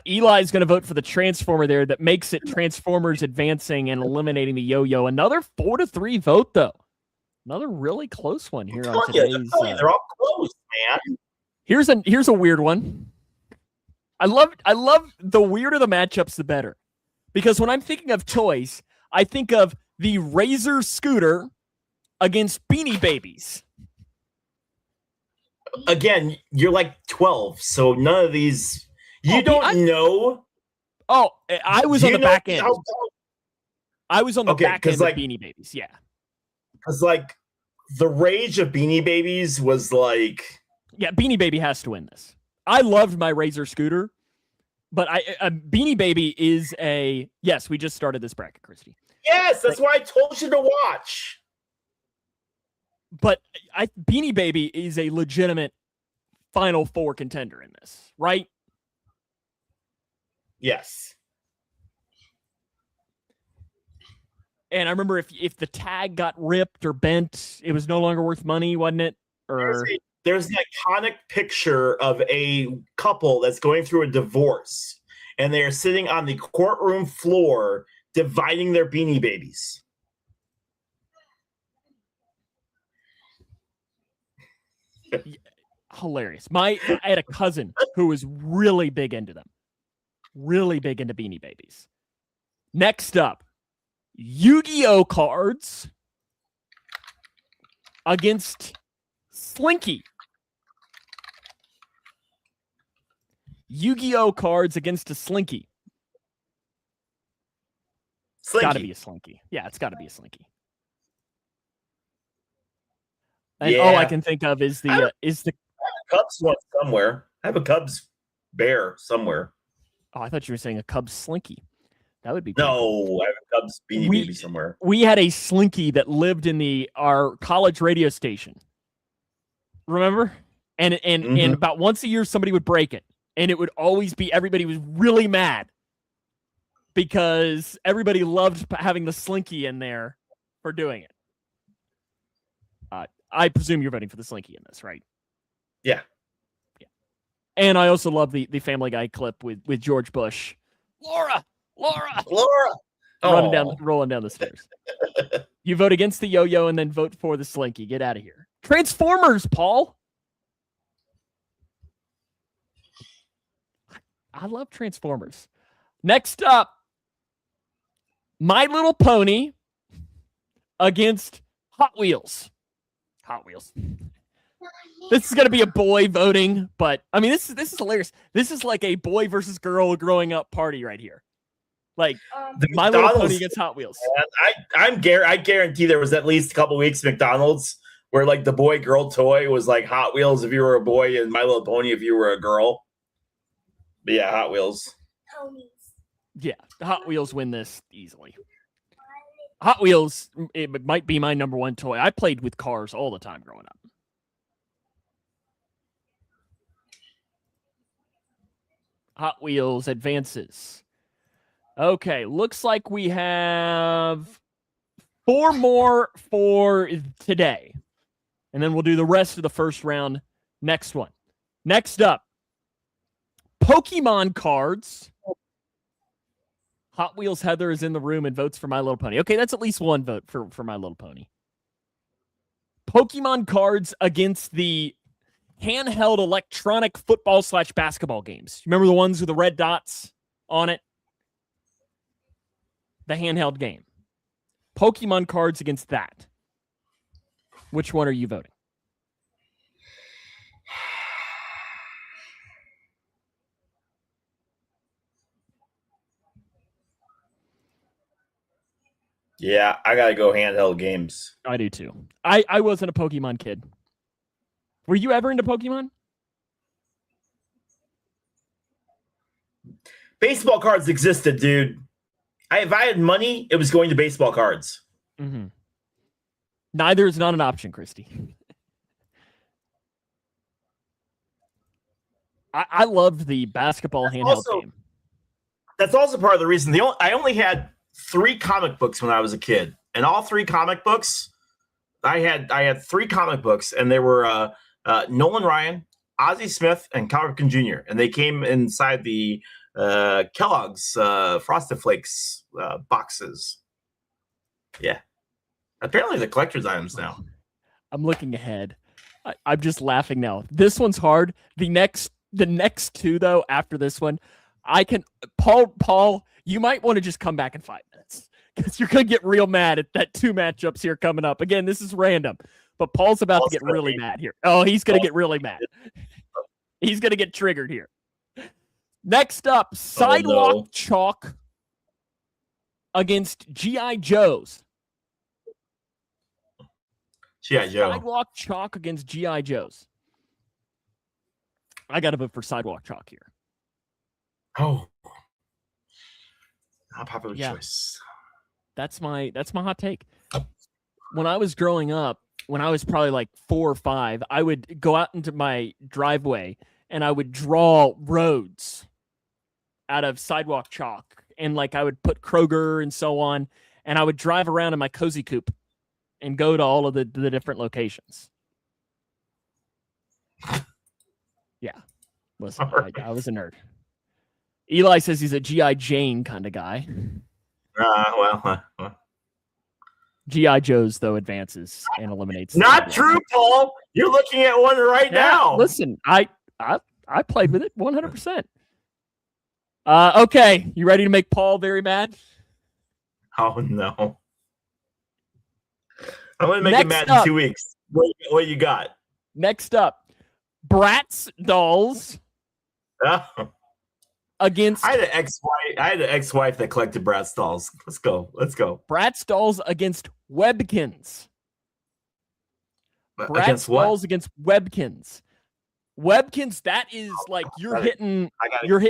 Eli's going to vote for the Transformer there that makes it Transformers advancing and eliminating the yo-yo. Another 4-3 vote, though. Another really close one here on today's. They're all close, man. Here's a weird one. I love the weirder the matchups, the better. Because when I'm thinking of toys, I think of the Razor scooter against Beanie Babies. Again, you're like 12, so none of these. You don't know. Oh, I was on the back end. I was on the back end of Beanie Babies, yeah. Because, like, the rage of Beanie Babies was like... Yeah, Beanie Baby has to win this. I loved my Razor scooter, but Beanie Baby is a... Yes, we just started this bracket, Christy. Yes, that's why I told you to watch. But Beanie Baby is a legitimate Final Four contender in this, right? Yes. And I remember if the tag got ripped or bent, it was no longer worth money, wasn't it? Or there's an iconic picture of a couple that's going through a divorce, and they are sitting on the courtroom floor dividing their Beanie Babies. Hilarious. I had a cousin who was really big into them. Really big into Beanie Babies. Next up, Yu-Gi-Oh cards against Slinky. Yu-Gi-Oh cards against a Slinky. It's got to be a Slinky. Yeah, it's got to be a Slinky. And all I can think of is the Cubs one somewhere. I have a Cubs bear somewhere. Oh, I thought you were saying a Cubs Slinky. That would be cool. I have a Cubs Beanie Baby somewhere. We had a Slinky that lived in our college radio station. Remember? And about once a year somebody would break it, and it would always be everybody was really mad because everybody loved having the Slinky in there for doing it. I presume you're voting for the Slinky in this, right? Yeah. And I also love the Family Guy clip with George Bush. Laura! Rolling down the stairs. You vote against the yo-yo and then vote for the Slinky. Get out of here. Transformers, Paul. I love Transformers. Next up, My Little Pony against Hot Wheels. Hot Wheels. This is going to be a boy voting, but I mean, this is hilarious. This is like a boy versus girl growing up party right here. Like My Little Pony against Hot Wheels. I guarantee there was at least a couple weeks McDonald's where like the boy girl toy was like Hot Wheels if you were a boy and My Little Pony if you were a girl. But yeah, Hot Wheels. Yeah, Hot Wheels win this easily. Hot Wheels, it might be my number one toy. I played with cars all the time growing up. Hot Wheels advances. Okay, looks like we have 4 more for today. And then we'll do the rest of the first round next one. Next up, Pokemon cards. Hot Wheels Heather is in the room and votes for My Little Pony. Okay, that's at least one vote for My Little Pony. Pokemon cards against the handheld electronic football/basketball games. Remember the ones with the red dots on it? The handheld game. Pokemon cards against that. Which one are you voting? Yeah, I gotta go handheld games. I do too. I wasn't a Pokemon kid. Were you ever into Pokemon? Baseball cards existed, dude. If I had money, it was going to baseball cards. Mm-hmm. Neither is not an option, Christy. I loved the basketball handheld game. That's also part of the reason. I only had 3 comic books when I was a kid, and all 3 comic books, I had 3 comic books, and they were Nolan Ryan, Ozzie Smith, and Cal Ripken Jr., and they came inside the Kellogg's Frosted Flakes boxes. Yeah, apparently the collector's items now. I'm looking ahead. I'm just laughing now. This one's hard. The next 2 though, after this one, Paul, you might want to just come back in 5 minutes because you're gonna get real mad at that 2 matchups here coming up. Again, this is random, but Paul's about to get really mad here. Oh, he's gonna get really mad. He's gonna get triggered here. Next up, Sidewalk Chalk against G.I. Joes. G.I. Joe. Sidewalk Chalk against G.I. Joes. I got to vote for Sidewalk Chalk here. Oh, not popular choice. That's my hot take. When I was growing up, when I was probably like 4 or 5, I would go out into my driveway and I would draw roads out of Sidewalk Chalk, and like I would put Kroger and so on, and I would drive around in my cozy coupe and go to all of the different locations. Yeah, listen, I was a nerd. Eli says he's a G.I. Jane kind of guy. Well. G.I. Joe's, though, advances and eliminates. Not true, Paul. You're looking at one right now. Listen, I played with it 100%. Okay, you ready to make Paul very mad? Oh, no. I'm going to make him mad in 2 weeks. What you got? Next up, Bratz dolls against... I had an ex-wife that collected Bratz dolls. Let's go. Bratz dolls against Webkins. Against what? Dolls against Webkins. Webkins, that is like you're hitting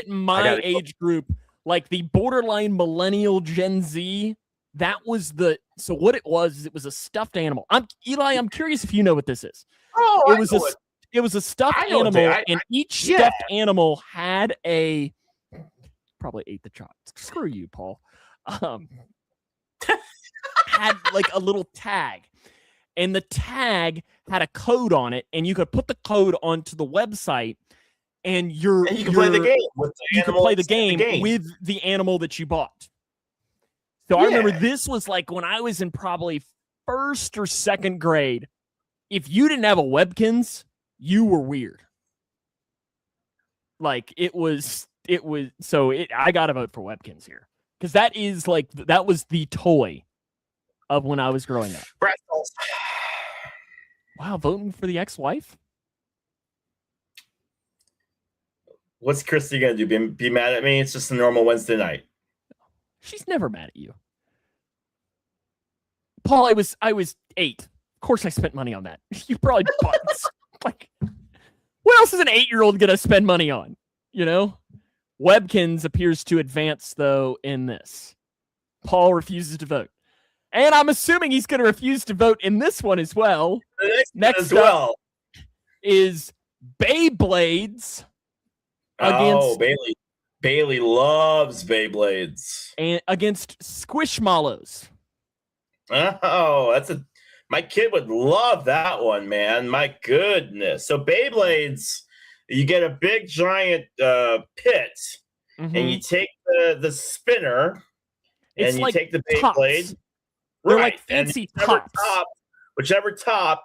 my age group, like the borderline millennial Gen Z. That was so what it was a stuffed animal. Eli, I'm curious if you know what this is. Oh, it was a stuffed animal, and each stuffed animal had probably ate the chops. Screw you, Paul. Had like a little tag. And the tag had a code on it, and you could put the code onto the website, and you can play the game with with the animal that you bought. So I remember this was like when I was in probably 1st or 2nd grade. If you didn't have a Webkins, you were weird. Like I got to vote for Webkins here because that was the toy of when I was growing up. Wow, voting for the ex-wife? What's Christy gonna do? Be mad at me? It's just a normal Wednesday night. She's never mad at you. Paul, I was 8. Of course I spent money on that. You probably bought like what else is an 8-year-old gonna spend money on? You know? Webkins appears to advance though in this. Paul refuses to vote. And I'm assuming he's going to refuse to vote in this one as well. Next up is Beyblades against Bailey loves Beyblades. And against Squishmallows. Oh, my kid would love that one, man. My goodness. So Beyblades, you get a big giant pit, and you take the spinner, and you take the Beyblade. They're like fancy tops. Whichever top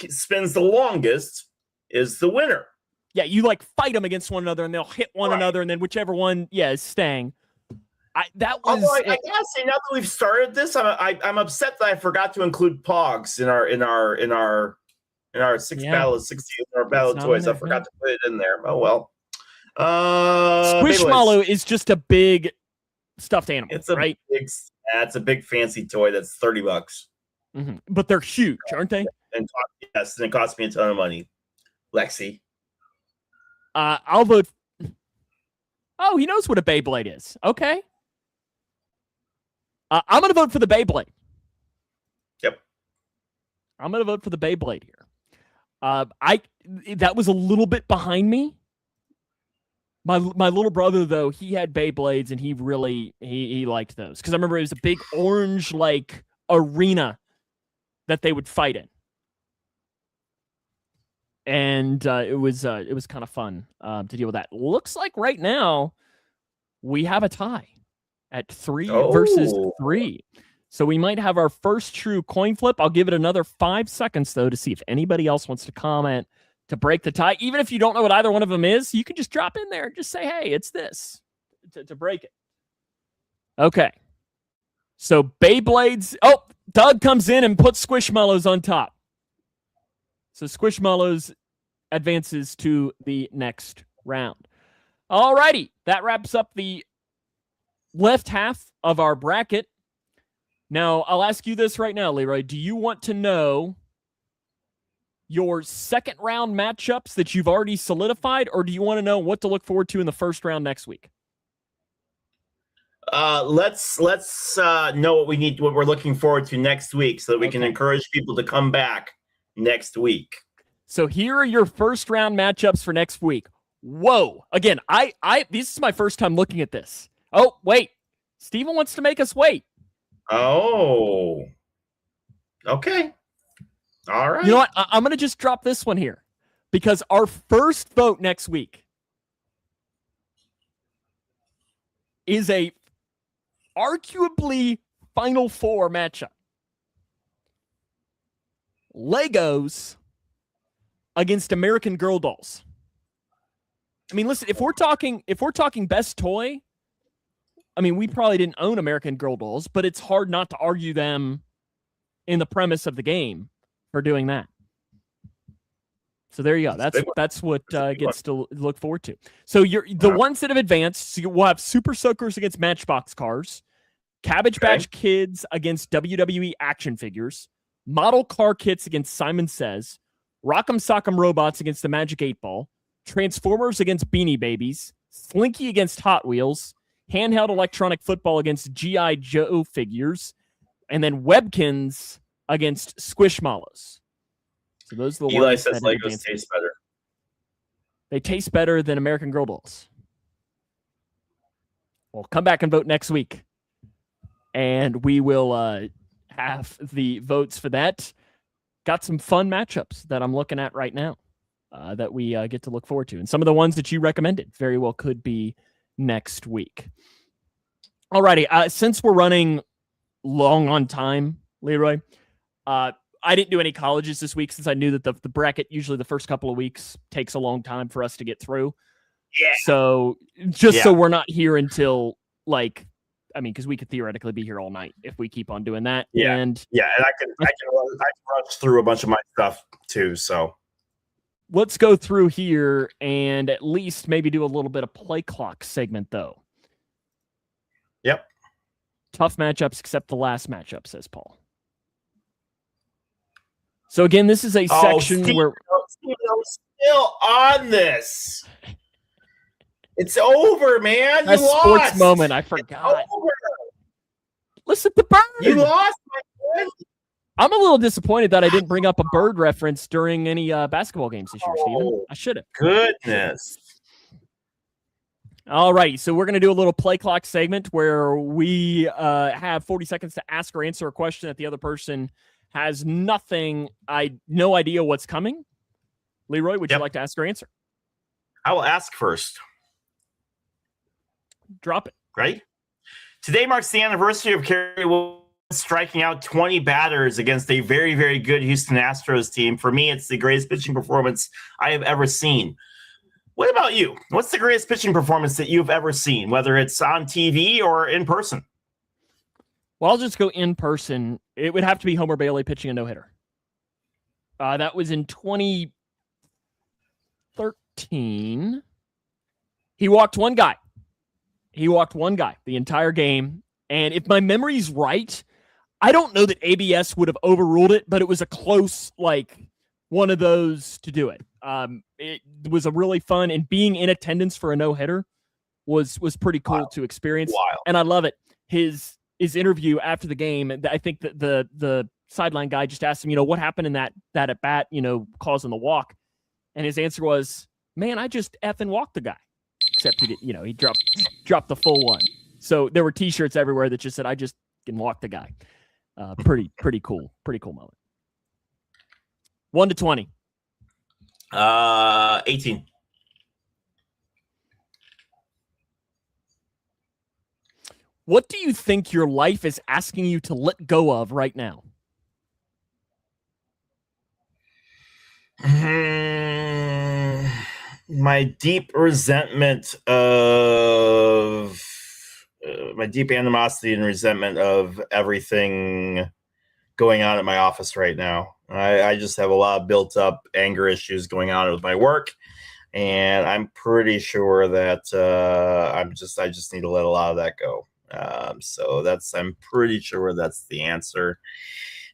spins the longest is the winner. Yeah, you like fight them against one another, and they'll hit one another, and then whichever one, is staying. I gotta say, now that we've started this, I'm upset that I forgot to include Pogs in our 6 battle of 60 our battle of toys. I forgot to put it in there. Oh well. Squishmallow is just a big stuffed animal. It's a right? big That's a big fancy toy. That's $30. But they're huge, aren't they? And yes, and it cost me a ton of money. Lexi. I'll vote. Oh, he knows what a Beyblade is. Okay. I'm going to vote for the Beyblade. Yep. I'm going to vote for the Beyblade here. That was a little bit behind me. My little brother, though, he had Beyblades, and he really he liked those. Because I remember it was a big orange, like, arena that they would fight in. And it was kind of fun to deal with that. Looks like right now we have a tie at 3 versus 3. So we might have our first true coin flip. I'll give it another 5 seconds, though, to see if anybody else wants to comment to break the tie. Even if you don't know what either one of them is, you can just drop in there and just say, hey, it's this to break it. Okay. So Beyblades. Oh, Doug comes in and puts Squishmallows on top. So Squishmallows advances to the next round. All righty. That wraps up the left half of our bracket. Now, I'll ask you this right now, Leroy. Do you want to know your second round matchups that you've already solidified, or do you want to know what to look forward to in the first round next week? Let's know what we're looking forward to next week, so that we can encourage people to come back next week. So here are your first round matchups for next week. Whoa! Again, this is my first time looking at this. Oh, wait, Steven wants to make us wait. Oh, okay. All right. You know what? I'm going to just drop this one here because our first vote next week is a arguably Final Four matchup. Legos against American Girl dolls. I mean, listen, if we're talking best toy, I mean, we probably didn't own American Girl dolls, but it's hard not to argue them in the premise of the game for doing that. So there you go. That's what gets to look forward to. So the ones that have advanced, so we'll have Super Soakers against Matchbox cars, Cabbage Patch Kids against WWE action figures, Model Car Kits against Simon Says, Rock'em Sock'em Robots against the Magic 8-Ball, Transformers against Beanie Babies, Slinky against Hot Wheels, Handheld Electronic Football against G.I. Joe figures, and then Webkins against Squishmallows. So those are the Eli ones says that Legos taste better. They taste better than American Girl dolls. Well, come back and vote next week, and we will have the votes for that. Got some fun matchups that I'm looking at right now that we get to look forward to. And some of the ones that you recommended very well could be next week. Alrighty, since we're running long on time, Leroy, I didn't do any colleges this week since I knew that the bracket, usually the first couple of weeks, takes a long time for us to get through. Yeah. So so we're not here until because we could theoretically be here all night if we keep on doing that. Yeah. And I can rush through a bunch of my stuff too. So let's go through here and at least maybe do a little bit of play clock segment, though. Yep. Tough matchups except the last matchup, says Paul. So again, this is a section where I'm still on this. It's over, man. You lost. Sports moment. I forgot. Listen to Bird. You lost, my friend. I'm a little disappointed that I didn't bring up a Bird reference during any basketball games this year, Steven. I should have. Goodness. All right, so we're going to do a little play clock segment where we have 40 seconds to ask or answer a question that the other person has no idea what's coming. Leroy, would you like to ask or answer? I will ask first. Drop it. Right? Today marks the anniversary of Kerry Williams striking out 20 batters against a very, very good Houston Astros team. For me, it's the greatest pitching performance I have ever seen. What about you? What's the greatest pitching performance that you've ever seen, whether it's on TV or in person? Well, I'll just go in person. It would have to be Homer Bailey pitching a no-hitter. That was in 2013. He walked one guy the entire game, And if my memory's right, I don't know that ABS would have overruled it, but it was a close, like, one of those to do it. It was a really fun, and being in attendance for a no-hitter was pretty cool to experience. Wild. And I love it. His interview after the game, I think that the sideline guy just asked him, what happened in that at bat, causing the walk. And his answer was, man, I just effing walked the guy. Except he did, he dropped the full one. So there were T-shirts everywhere that just said, I just can walk the guy. Pretty cool moment. 1 to 20. 18. What do you think your life is asking you to let go of right now? My deep resentment of my deep animosity and resentment of everything going on at my office right now. I just have a lot of built up anger issues going on with my work, and I'm pretty sure that I just need to let a lot of that go. So I'm pretty sure that's the answer.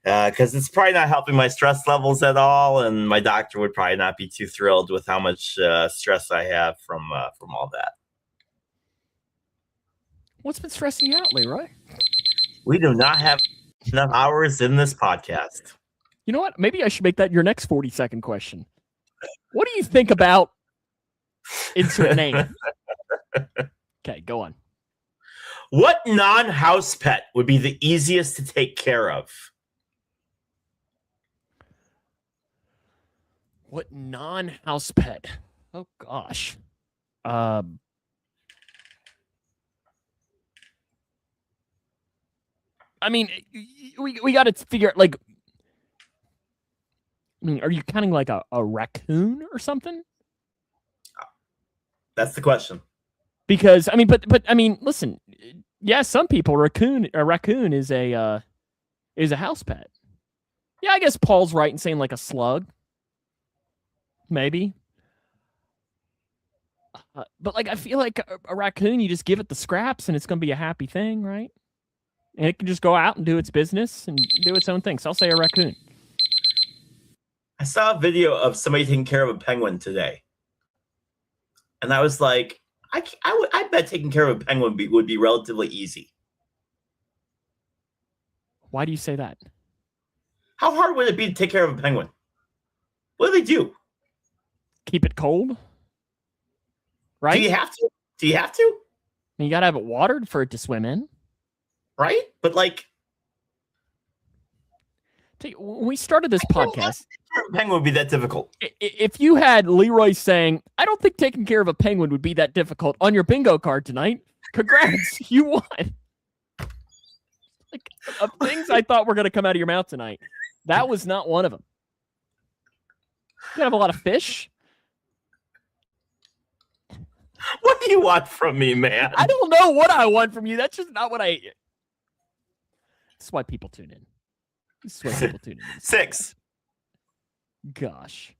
Because it's probably not helping my stress levels at all, and my doctor would probably not be too thrilled with how much stress I have from all that. What's been stressing you out, Leroy? We do not have enough hours in this podcast. You know what? Maybe I should make that your next 40-second question. What do you think about insert name? Okay, go on. What non-house pet would be the easiest to take care of? What non-house pet? Oh gosh. I mean, we got to figure out, like, are you counting like a raccoon or something? That's the question. Because but listen, yeah, some people a raccoon is a house pet. Yeah, I guess Paul's right in saying like a slug. Maybe. But like I feel like a raccoon, you just give it the scraps and it's going to be a happy thing, right? And it can just go out and do its business and do its own thing. So I'll say a raccoon. I saw a video of somebody taking care of a penguin today. And I was like, I bet taking care of a penguin would be relatively easy. Why do you say that? How hard would it be to take care of a penguin? What do they do? Keep it cold? Right? Do you have to? Do you have to? You got to have it watered for it to swim in. Right? But like... When we started this podcast... A penguin would be that difficult. If you had Leroy saying, I don't think taking care of a penguin would be that difficult on your bingo card tonight, congrats, you won. Like, of things I thought were going to come out of your mouth tonight, that was not one of them. You have a lot of fish. What do you want from me, man? I don't know what I want from you. That's just not what I... This is why people tune in. 6. Gosh.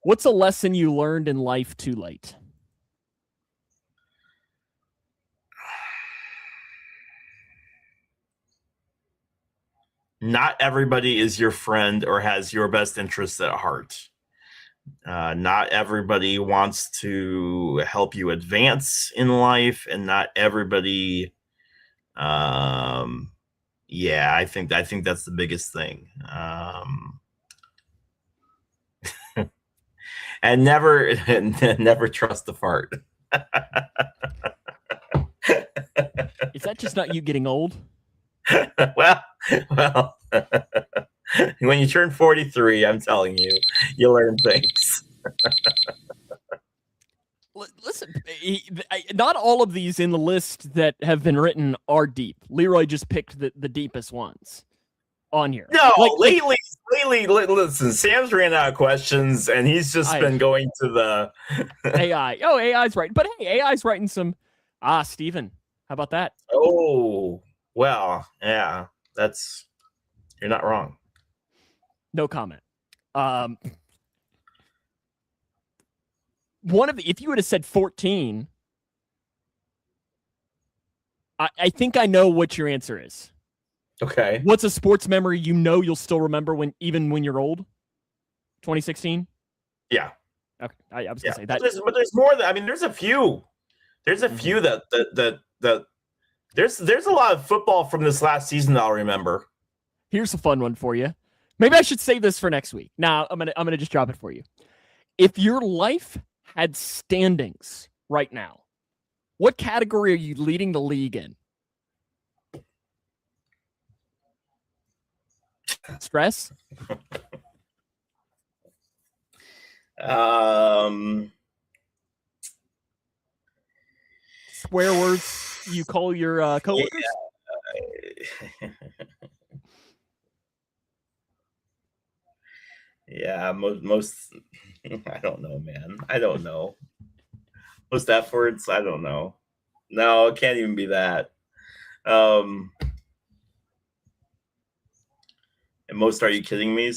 What's a lesson you learned in life too late? Not everybody is your friend or has your best interests at heart. Not everybody wants to help you advance in life, and not everybody... Yeah, I think that's the biggest thing. And never trust the fart. Is that just not you getting old? Well, when you turn 43, I'm telling you, you learn things. Listen, not all of these in the list that have been written are deep. Leroy just picked the deepest ones on here. No, lately, listen, Sam's ran out of questions, and he's just been going to the AI. Oh, AI's right. But hey, AI's writing some... Steven, how about that? Oh, well, yeah, you're not wrong. No comment. If you would have said 14, I think I know what your answer is. Okay. What's a sports memory you'll still remember even when you're old? 2016? Yeah. Okay. I was going to say that. But there's more than, I mean, there's a few. There's a few that there's a lot of football from this last season that I'll remember. Here's a fun one for you. Maybe I should save this for next week. Now I'm gonna just drop it for you. If your life had standings right now, what category are you leading the league in? Stress? Swear words you call your coworkers? Yeah, most I don't know, man. I don't know. Most F words, I don't know. No, it can't even be that. And most are you kidding me?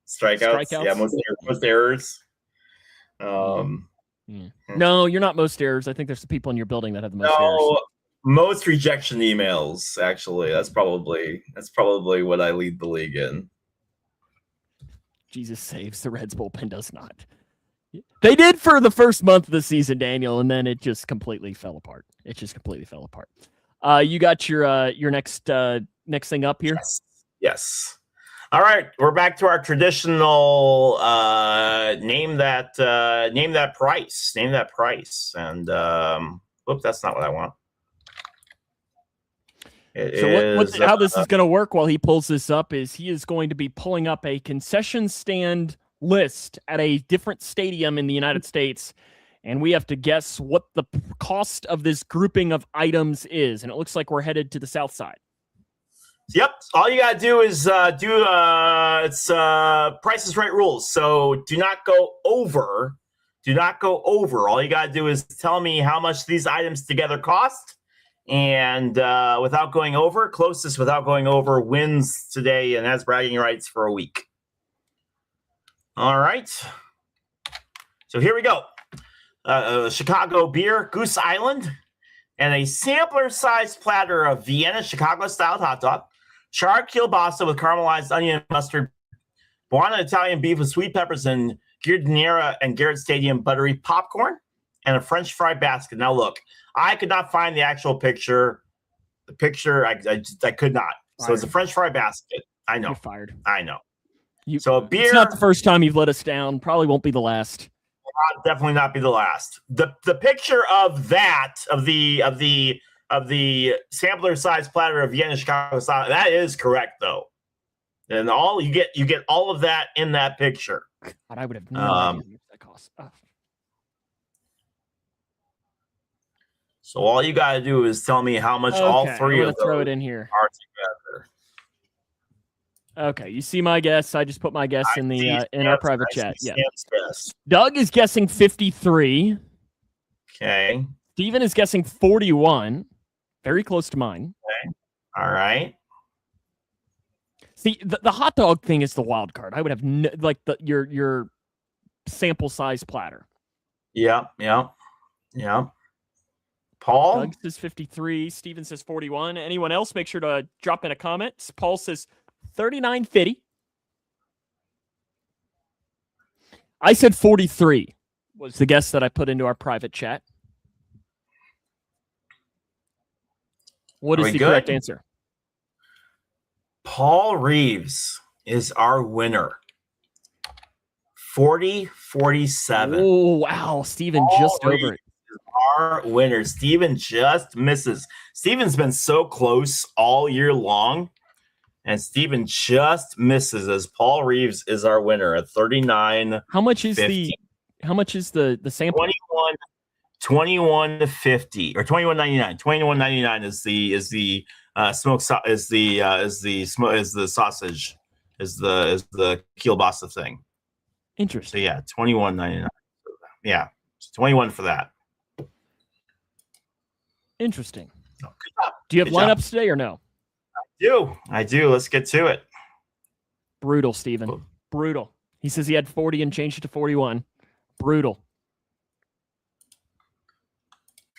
Strikeouts? Yeah, most errors. No, you're not most errors. I think there's the people in your building that have the most errors. Most rejection emails, actually. That's probably what I lead the league in. Jesus saves, the Reds bullpen does not. They did for the first month of the season, Daniel, and then it just completely fell apart. You got your next thing up here? Yes. All right, we're back to our traditional name that price. And whoops, that's not what I want. How this is going to work while he pulls this up is he is going to be pulling up a concession stand list at a different stadium in the United States, and we have to guess what the cost of this grouping of items is. And it looks like we're headed to the south side. Yep. All you got to do is it's Price is Right rules. So do not go over. All you got to do is tell me how much these items together cost. And without going over, closest without going over wins today and has bragging rights for a week. All right. So here we go. Chicago beer, Goose Island, and a sampler-sized platter of Vienna Chicago-style hot dog, charred kielbasa with caramelized onion and mustard, Buona Italian beef with sweet peppers and giardiniera and Garrett Stadium buttery popcorn, and a French fry basket. Now, look, I could not find the actual picture. The picture, I could not. Fired. So it's a French fry basket. I know. You're fired. I know. So beer. It's not the first time you've let us down. Probably won't be the last. Definitely not be the last. The picture of that of the sampler size platter of Vienna Chicago style, that is correct though. And you get all of that in that picture. God, I would have no idea how much that costs. So all you got to do is tell me how much all three of those throw it in here are together. Okay, you see my guess. I just put my guess in our private chat. Yeah. Guess. Doug is guessing 53. Okay. Steven is guessing 41. Very close to mine. Okay. All right. See, the hot dog thing is the wild card. I would have your sample size platter. Yeah. Paul? Doug says 53. Steven says 41. Anyone else, make sure to drop in a comment. Paul says 39.50. I said 43 was the guess that I put into our private chat. What is the correct answer? Paul Reeves is our winner. 40-47. Oh, wow. Steven just over it. Our winner. Steven just misses. Steven's been so close all year long, and Steven just misses as Paul Reeves is our winner at 39. How much is the sample? 21.50 or 21.99. 21.99 is the sausage, is the kielbasa thing. Interesting. So yeah, 21.99. Yeah, it's 21 for that. Interesting. Oh, good job. Do you have lineups today or no? I do. Let's get to it. Brutal, Steven. Brutal. He says he had 40 and changed it to 41. Brutal.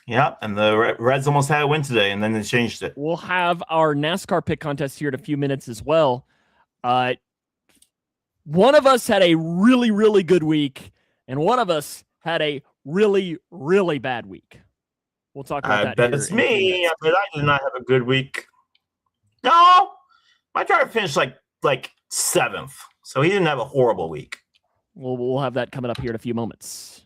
Yeah, and the Reds almost had a win today, and then they changed it. We'll have our NASCAR pick contest here in a few minutes as well. One of us had a really, really good week, and one of us had a really, really bad week. We'll talk about that. I bet here it's in a few me. minutes. I bet I did not have a good week. No, my driver finished like 7th, so he didn't have a horrible week. We'll have that coming up here in a few moments.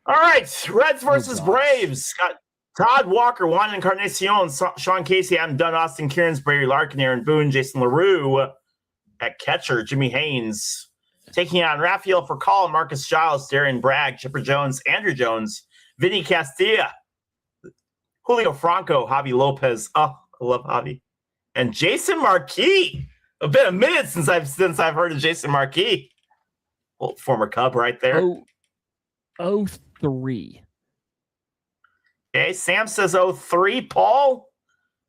All right, Reds versus gosh. Braves. Got Todd Walker, Juan Encarnacion, Sean Casey, Adam Dunn, Austin Cairns, Brady Larkin, Aaron Boone, Jason LaRue at catcher, Jimmy Haynes taking on Rafael Furcal, Marcus Giles, Darian Bragg, Chipper Jones, Andrew Jones, Vinny Castilla, Julio Franco, Javi Lopez. Oh, I love Javi. And Jason Marquis. It's been a minute since I've heard of Jason Marquis. Old former Cub right there. 03. Okay, Sam says 03. Paul,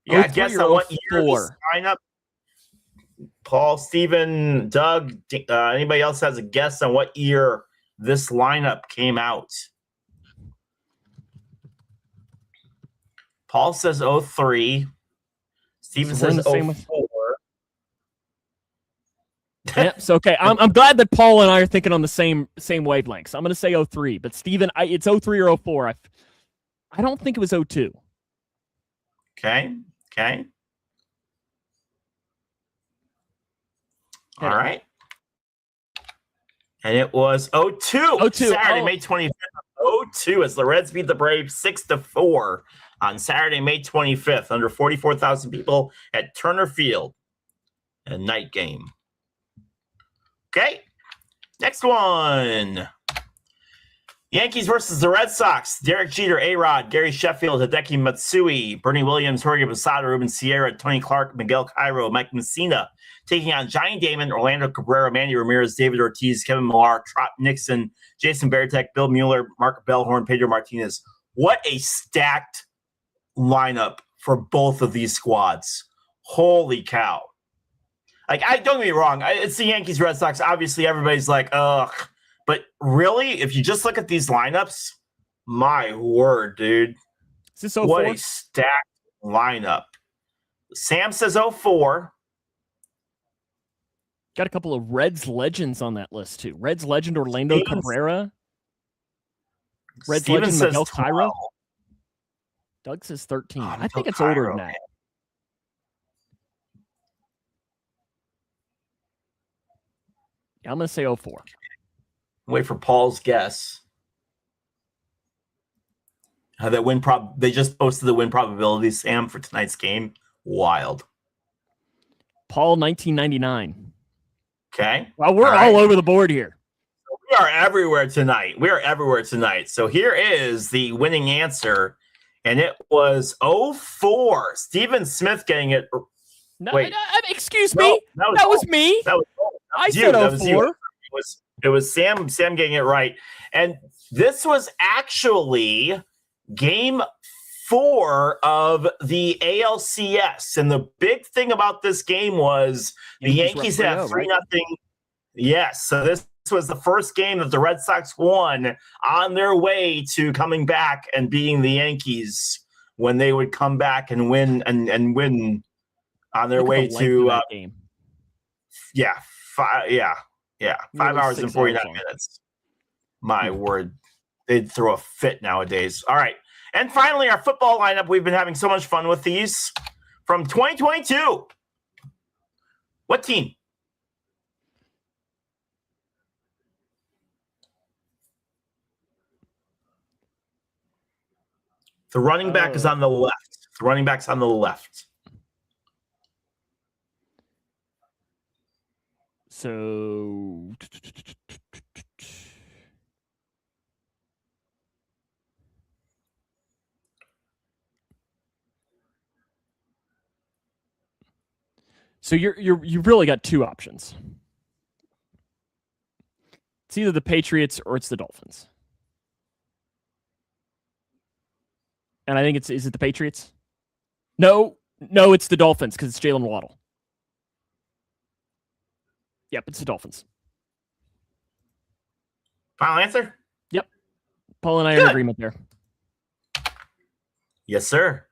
you got to guess on what year this lineup? Paul, Steven, Doug, anybody else has a guess on what year this lineup came out? Paul says 03. Steven says 04. Yep. So okay, I'm glad that Paul and I are thinking on the same wavelengths. I'm going to say 03, but Steven, it's 03 or 04. I don't think it was 02. Okay. All right. And it was 02. Saturday, May 25th. 02 as the Reds beat the Braves 6-4 on Saturday, May 25th, under 44,000 people at Turner Field. A night game. Okay. Next one. Yankees versus the Red Sox. Derek Jeter, A-Rod, Gary Sheffield, Hideki Matsui, Bernie Williams, Jorge Posada, Ruben Sierra, Tony Clark, Miguel Cairo, Mike Messina, taking on Johnny Damon, Orlando Cabrera, Manny Ramirez, David Ortiz, Kevin Millar, Trot Nixon, Jason Varitek, Bill Mueller, Mark Bellhorn, Pedro Martinez. What a stacked lineup for both of these squads. Holy cow. Like, don't get me wrong. It's the Yankees, Red Sox. Obviously, everybody's like, ugh. But really, if you just look at these lineups, my word, dude. Is this 04? What a stacked lineup. Sam says 04. Got a couple of Reds legends on that list, too. Reds legend Orlando Cabrera. Reds legend Miguel Cairo. Doug says 13. I think it's older than that. Yeah, I'm going to say 04. Wait for Paul's guess. That win they just posted the win probability, Sam, for tonight's game. Wild. Paul, 1999. Okay. Well, we're all over the board here. We are everywhere tonight. So here is the winning answer, and it was 04. Steven Smith getting it. No, Wait. Excuse me. That was me. I said 04. It was Sam getting it right. And this was actually game 4 of the ALCS. And the big thing about this game was the Yankees had 3-0. Yes. So this was the first game that the Red Sox won on their way to coming back and beating the Yankees when they would come back and win and win on their way to game. 5 hours and 49 minutes. My word. They'd throw a fit nowadays. All right. And finally, our football lineup. We've been having so much fun with these. From 2022. What team? The running back is on the left. The running back's on the left. So you've really got two options. It's either the Patriots or it's the Dolphins. And I think is it the Patriots? No, it's the Dolphins because it's Jalen Waddle. Yep, it's the Dolphins. Final answer? Yep. Paul and I are in agreement there. Yes, sir.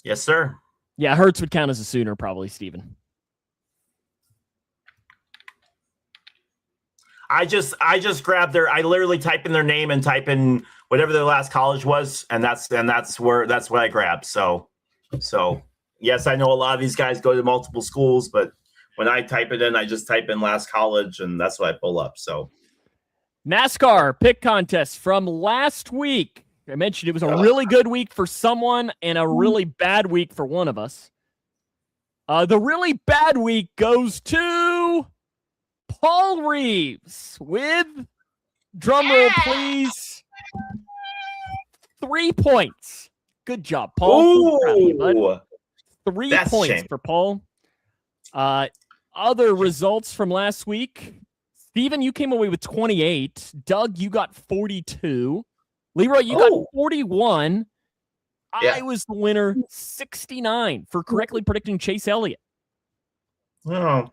Yes, sir. Yeah, Hertz would count as a Sooner, probably, Steven. I just grab I literally type in their name and type in whatever their last college was, and that's what I grab. So yes, I know a lot of these guys go to multiple schools, but when I type it in, I just type in last college, and that's what I pull up. So NASCAR pick contest from last week. I mentioned it was a really good week for someone and a really bad week for one of us. The really bad week goes to Paul Reeves with, drum roll please, 3 points. Good job, Paul. Proud of you, bud. 3 points for Paul. Other results from last week. Steven, you came away with 28. Doug, you got 42. Leroy, you got 41. Yeah. I was the winner, 69, for correctly predicting Chase Elliott. So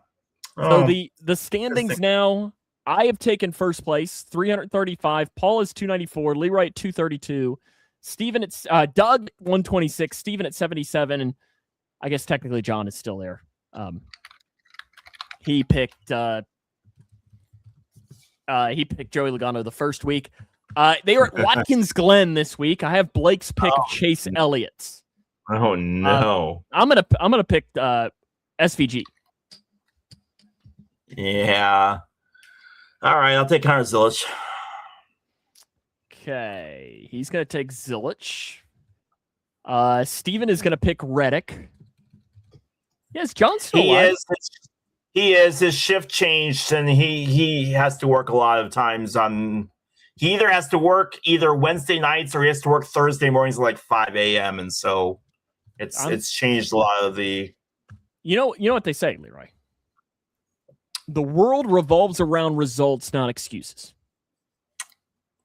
the standings now, I have taken first place, 335. Paul is 294. Leroy at 232. Steven at Doug 126. Steven at 77, and I guess technically John is still there. He picked Joey Logano the first week. They were at Watkins Glen this week. I have Blake's pick of Chase Elliott. Oh no! I'm gonna pick SVG. Yeah. All right, I'll take Connor Zilich. Okay, he's gonna take Zilich. Steven is gonna pick Reddick. Yes, John's still alive. He is. His shift changed, and he has to work a lot of times on. He either has to work either Wednesday nights or he has to work Thursday mornings at like 5 a.m. And so it's changed a lot of the. You know what they say, Leroy. The world revolves around results, not excuses.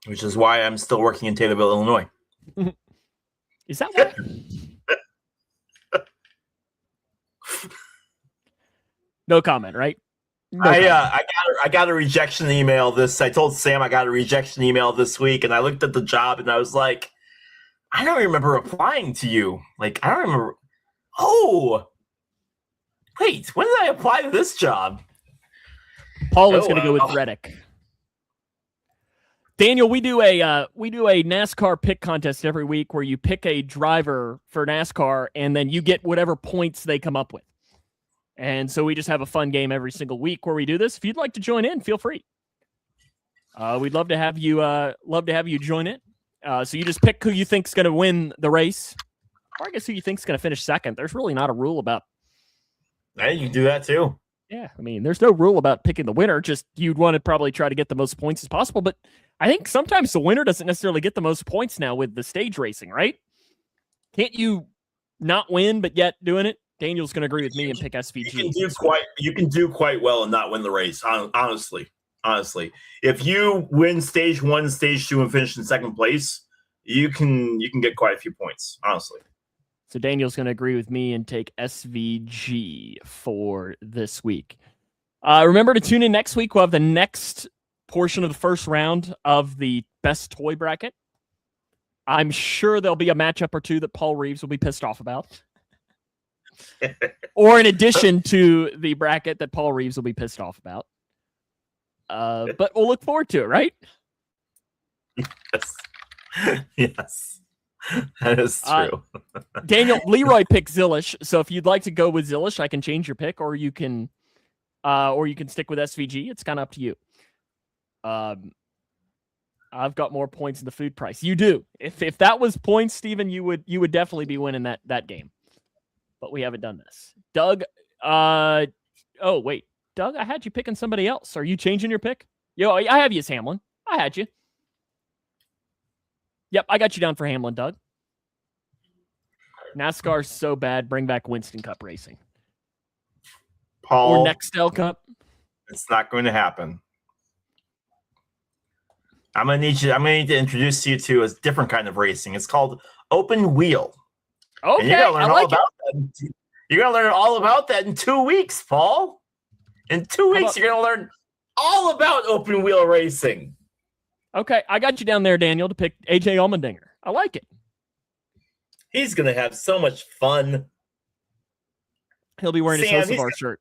Which is why I'm still working in Taylorville, Illinois. Is that what? No comment, right? No comment. I got a rejection email I told Sam I got a rejection email this week, and I looked at the job and I was like, I don't remember applying to you. Like, I don't remember. Oh, wait, when did I apply to this job? Paul is going to go with Reddick. Daniel, we do a NASCAR pick contest every week where you pick a driver for NASCAR and then you get whatever points they come up with. And so we just have a fun game every single week where we do this. If you'd like to join in, feel free. We'd love to have you join in. So you just pick who you think's going to win the race, or I guess who you think's going to finish second. There's really not a rule about. Hey, you can do that too. Yeah, I mean, there's no rule about picking the winner. Just you'd want to probably try to get the most points as possible. But I think sometimes the winner doesn't necessarily get the most points now with the stage racing, right? Can't you not win but yet doing it? Daniel's going to agree with me and pick SVG. You can do quite well and not win the race. Honestly, if you win stage 1, stage 2, and finish in second place, you can get quite a few points. Honestly. So Daniel's going to agree with me and take SVG for this week. Remember to tune in next week. We'll have the next portion of the first round of the best toy bracket. I'm sure there'll be a matchup or two that Paul Reeves will be pissed off about. Or in addition to the bracket that Paul Reeves will be pissed off about. But we'll look forward to it, right? Yes. That is true. Daniel, Leroy picked Zilich, so if you'd like to go with Zilich, I can change your pick, or you can stick with SVG. It's kind of up to you. I've got more points in the food price. You do. If that was points, Steven, you would definitely be winning that game. But we haven't done this. Doug, oh wait, Doug, I had you picking somebody else. Are you changing your pick? Yo, I have you as Hamlin. I had you. Yep, I got you down for Hamlin, Doug. NASCAR's so bad, bring back Winston Cup racing. Paul. Or Nextel Cup. It's not going to happen. I'm gonna need to introduce you to a different kind of racing. It's called open wheel. Okay, and you're gonna learn all about that in 2 weeks, Paul. In 2 weeks, you're gonna learn all about open wheel racing. Okay, I got you down there, Daniel, to pick AJ Allmendinger. I like it. He's going to have so much fun. He'll be wearing Sam, his Hocevar shirt.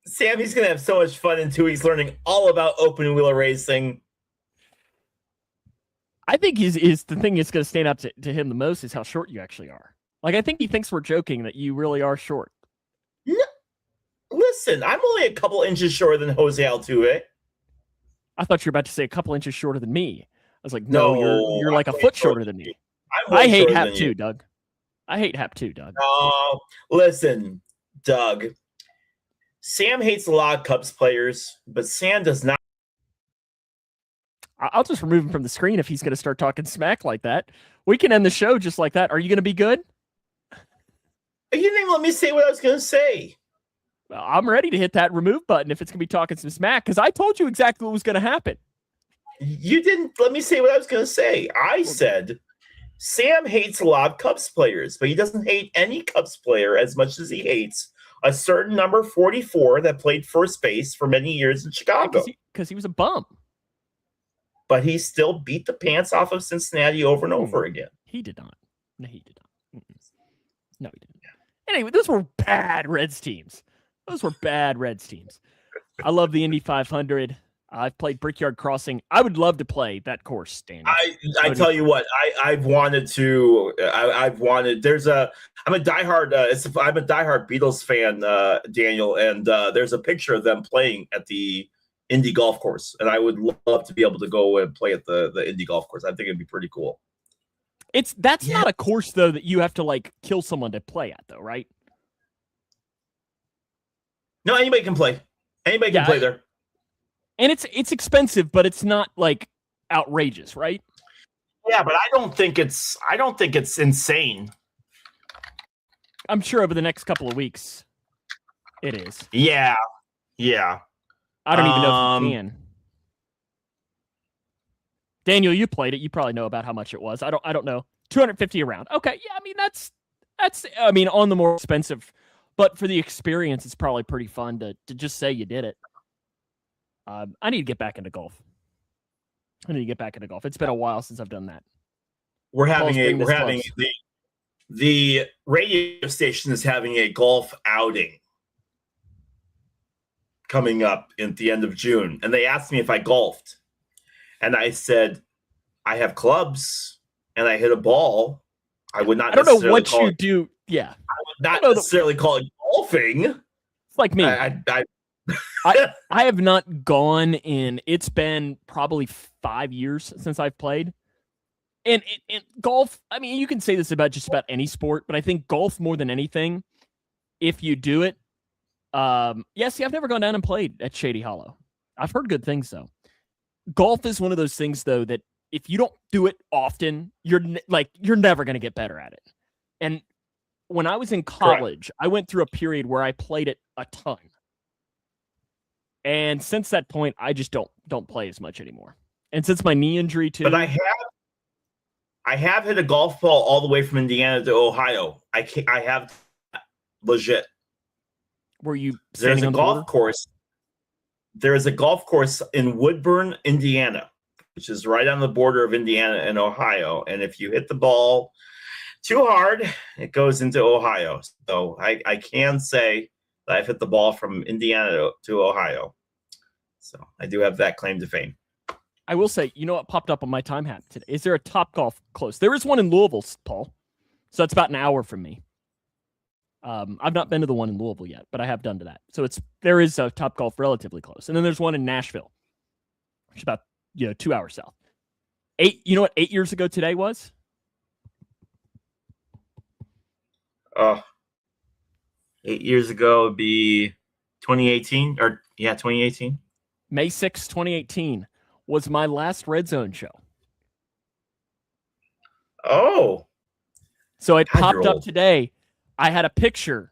Sam, he's going to have so much fun in 2 weeks learning all about open wheel racing. I think is the thing that's going to stand out to him the most is how short you actually are. Like, I think he thinks we're joking that you really are short. No, listen, I'm only a couple inches shorter than Jose Altuve. I thought you were about to say a couple inches shorter than me. I was like, no, you're like a way foot shorter than me. I hate Hap too, Doug. I hate Hap too, Doug. Oh, listen, Doug. Sam hates a lot of Cubs players, but Sam does not. I'll just remove him from the screen if he's going to start talking smack like that. We can end the show just like that. Are you going to be good? You didn't even let me say what I was going to say. Well, I'm ready to hit that remove button if it's going to be talking some smack, because I told you exactly what was going to happen. You didn't let me say what I was going to say. I said Sam hates a lot of Cubs players, but he doesn't hate any Cubs player as much as he hates a certain number 44 that played first base for many years in Chicago. Because he was a bum. But he still beat the pants off of Cincinnati over and over again. He did not. No, he did not. No, he didn't. Anyway, those were bad Reds teams. Those were bad Reds teams. I love the Indy 500. I've played Brickyard Crossing. I would love to play that course, Daniel. I tell you what, I've wanted to. I've wanted. I'm a diehard Beatles fan, Daniel, and there's a picture of them playing at the Indy golf course, and I would love to be able to go and play at the Indy golf course. I think it'd be pretty cool. That's not a course though that you have to like kill someone to play at, though, right? No, anybody can play. Anybody can play there. And it's expensive, but it's not like outrageous, right? Yeah, but I don't think it's insane. I'm sure over the next couple of weeks it is. Yeah. I don't even know if you can. Daniel, you played it. You probably know about how much it was. I don't know. 250 a round. Okay, yeah, I mean that's on the more expensive, but for the experience, it's probably pretty fun to just say you did it. I need to get back into golf. It's been a while since I've done that. The radio station is having a golf outing coming up at the end of June, and they asked me if I golfed, and I said I have clubs and I hit a ball. I would not. I don't know what you do. Yeah, I would not necessarily call it golfing. It's like me. I have not gone in. It's been probably 5 years since I've played. And golf, I mean, you can say this about just about any sport, but I think golf more than anything, if you do it, see, I've never gone down and played at Shady Hollow. I've heard good things, though. Golf is one of those things, though, that if you don't do it often, you're never going to get better at it. And when I was in college, I went through a period where I played it a ton. And since that point, I just don't play as much anymore. And since my knee injury too. But I have hit a golf ball all the way from Indiana to Ohio. I have legit. Were you? There's a golf course. There is a golf course in Woodburn, Indiana, which is right on the border of Indiana and Ohio. And if you hit the ball too hard, it goes into Ohio. So I can say that I've hit the ball from Indiana to Ohio. So I do have that claim to fame. I will say, you know what popped up on my time hat today? Is there a Top Golf close? There is one in Louisville, Paul. So that's about an hour from me. I've not been to the one in Louisville yet, but I have done to that. So there is a Top Golf relatively close. And then there's one in Nashville, which is about 2 hours south. You know what 8 years ago today was? 8 years ago would be 2018 2018. May 6, 2018 was my last Red Zone show. Oh. So it popped up today. I had a picture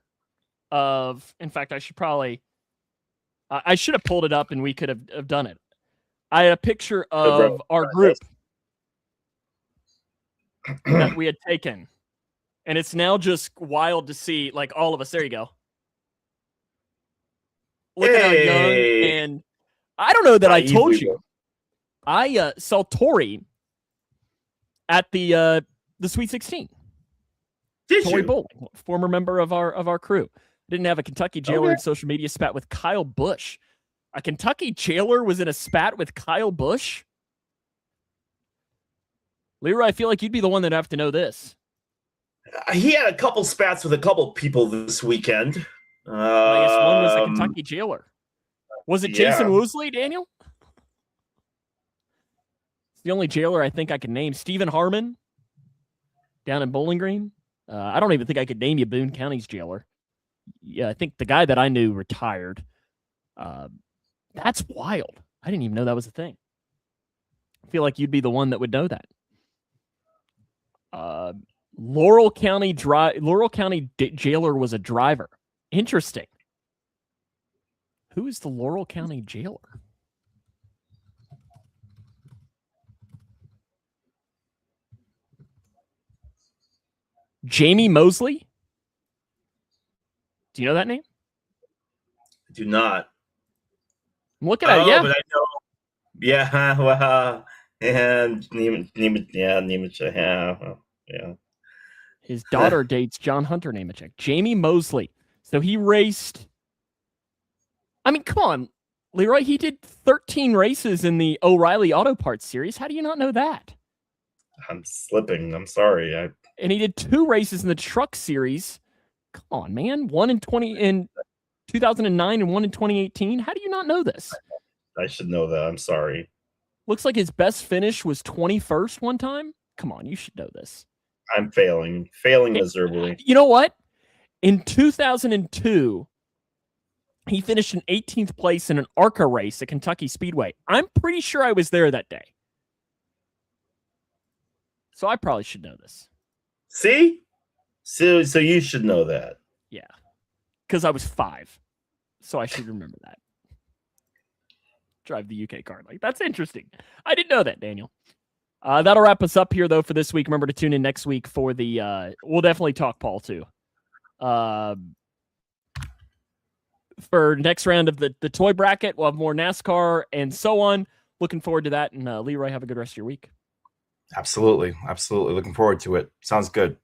of, in fact, I should have pulled it up and we could have done it. I had a picture of our group that we had taken. And it's now just wild to see, like, all of us. There you go. Look at how young, and I don't know that I told you. I saw Tori at the Sweet 16. Did Tori you? Bowling, former member of our crew. Didn't have a Kentucky jailer in social media spat with Kyle Busch. A Kentucky jailer was in a spat with Kyle Busch? Leroy, I feel like you'd be the one that'd have to know this. He had a couple spats with a couple people this weekend. I guess one was a Kentucky jailer. Was it Jason Woosley, Daniel? It's the only jailer I think I can name. Stephen Harmon down in Bowling Green. I don't even think I could name you Boone County's jailer. Yeah, I think the guy that I knew retired. That's wild. I didn't even know that was a thing. I feel like you'd be the one that would know that. Laurel County jailer was a driver. Interesting. Who is the Laurel County jailer? Jamie Mosley? Do you know that name? I do not. I'm looking at it, yeah. But I know. Yeah, well, and Nemechek, yeah. His daughter dates John Hunter Nemechek. Jamie Mosley. So he raced. I mean, come on, Leroy. He did 13 races in the O'Reilly Auto Parts Series. How do you not know that? I'm slipping. I'm sorry. And he did 2 races in the Truck Series. Come on, man. 1 in 2009 and 1 in 2018. How do you not know this? I should know that. I'm sorry. Looks like his best finish was 21st one time. Come on, you should know this. I'm failing miserably. You know what? In 2002, he finished in 18th place in an ARCA race at Kentucky Speedway. I'm pretty sure I was there that day. So I probably should know this. See? So you should know that. Yeah. Because I was 5. So I should remember that. Drive the UK car. Like, that's interesting. I didn't know that, Daniel. That'll wrap us up here, though, for this week. Remember to tune in next week for the we'll definitely talk Paul, too. For next round of the toy bracket, we'll have more NASCAR and so on. Looking forward to that. And Leroy, have a good rest of your week. Absolutely. Looking forward to it. Sounds good.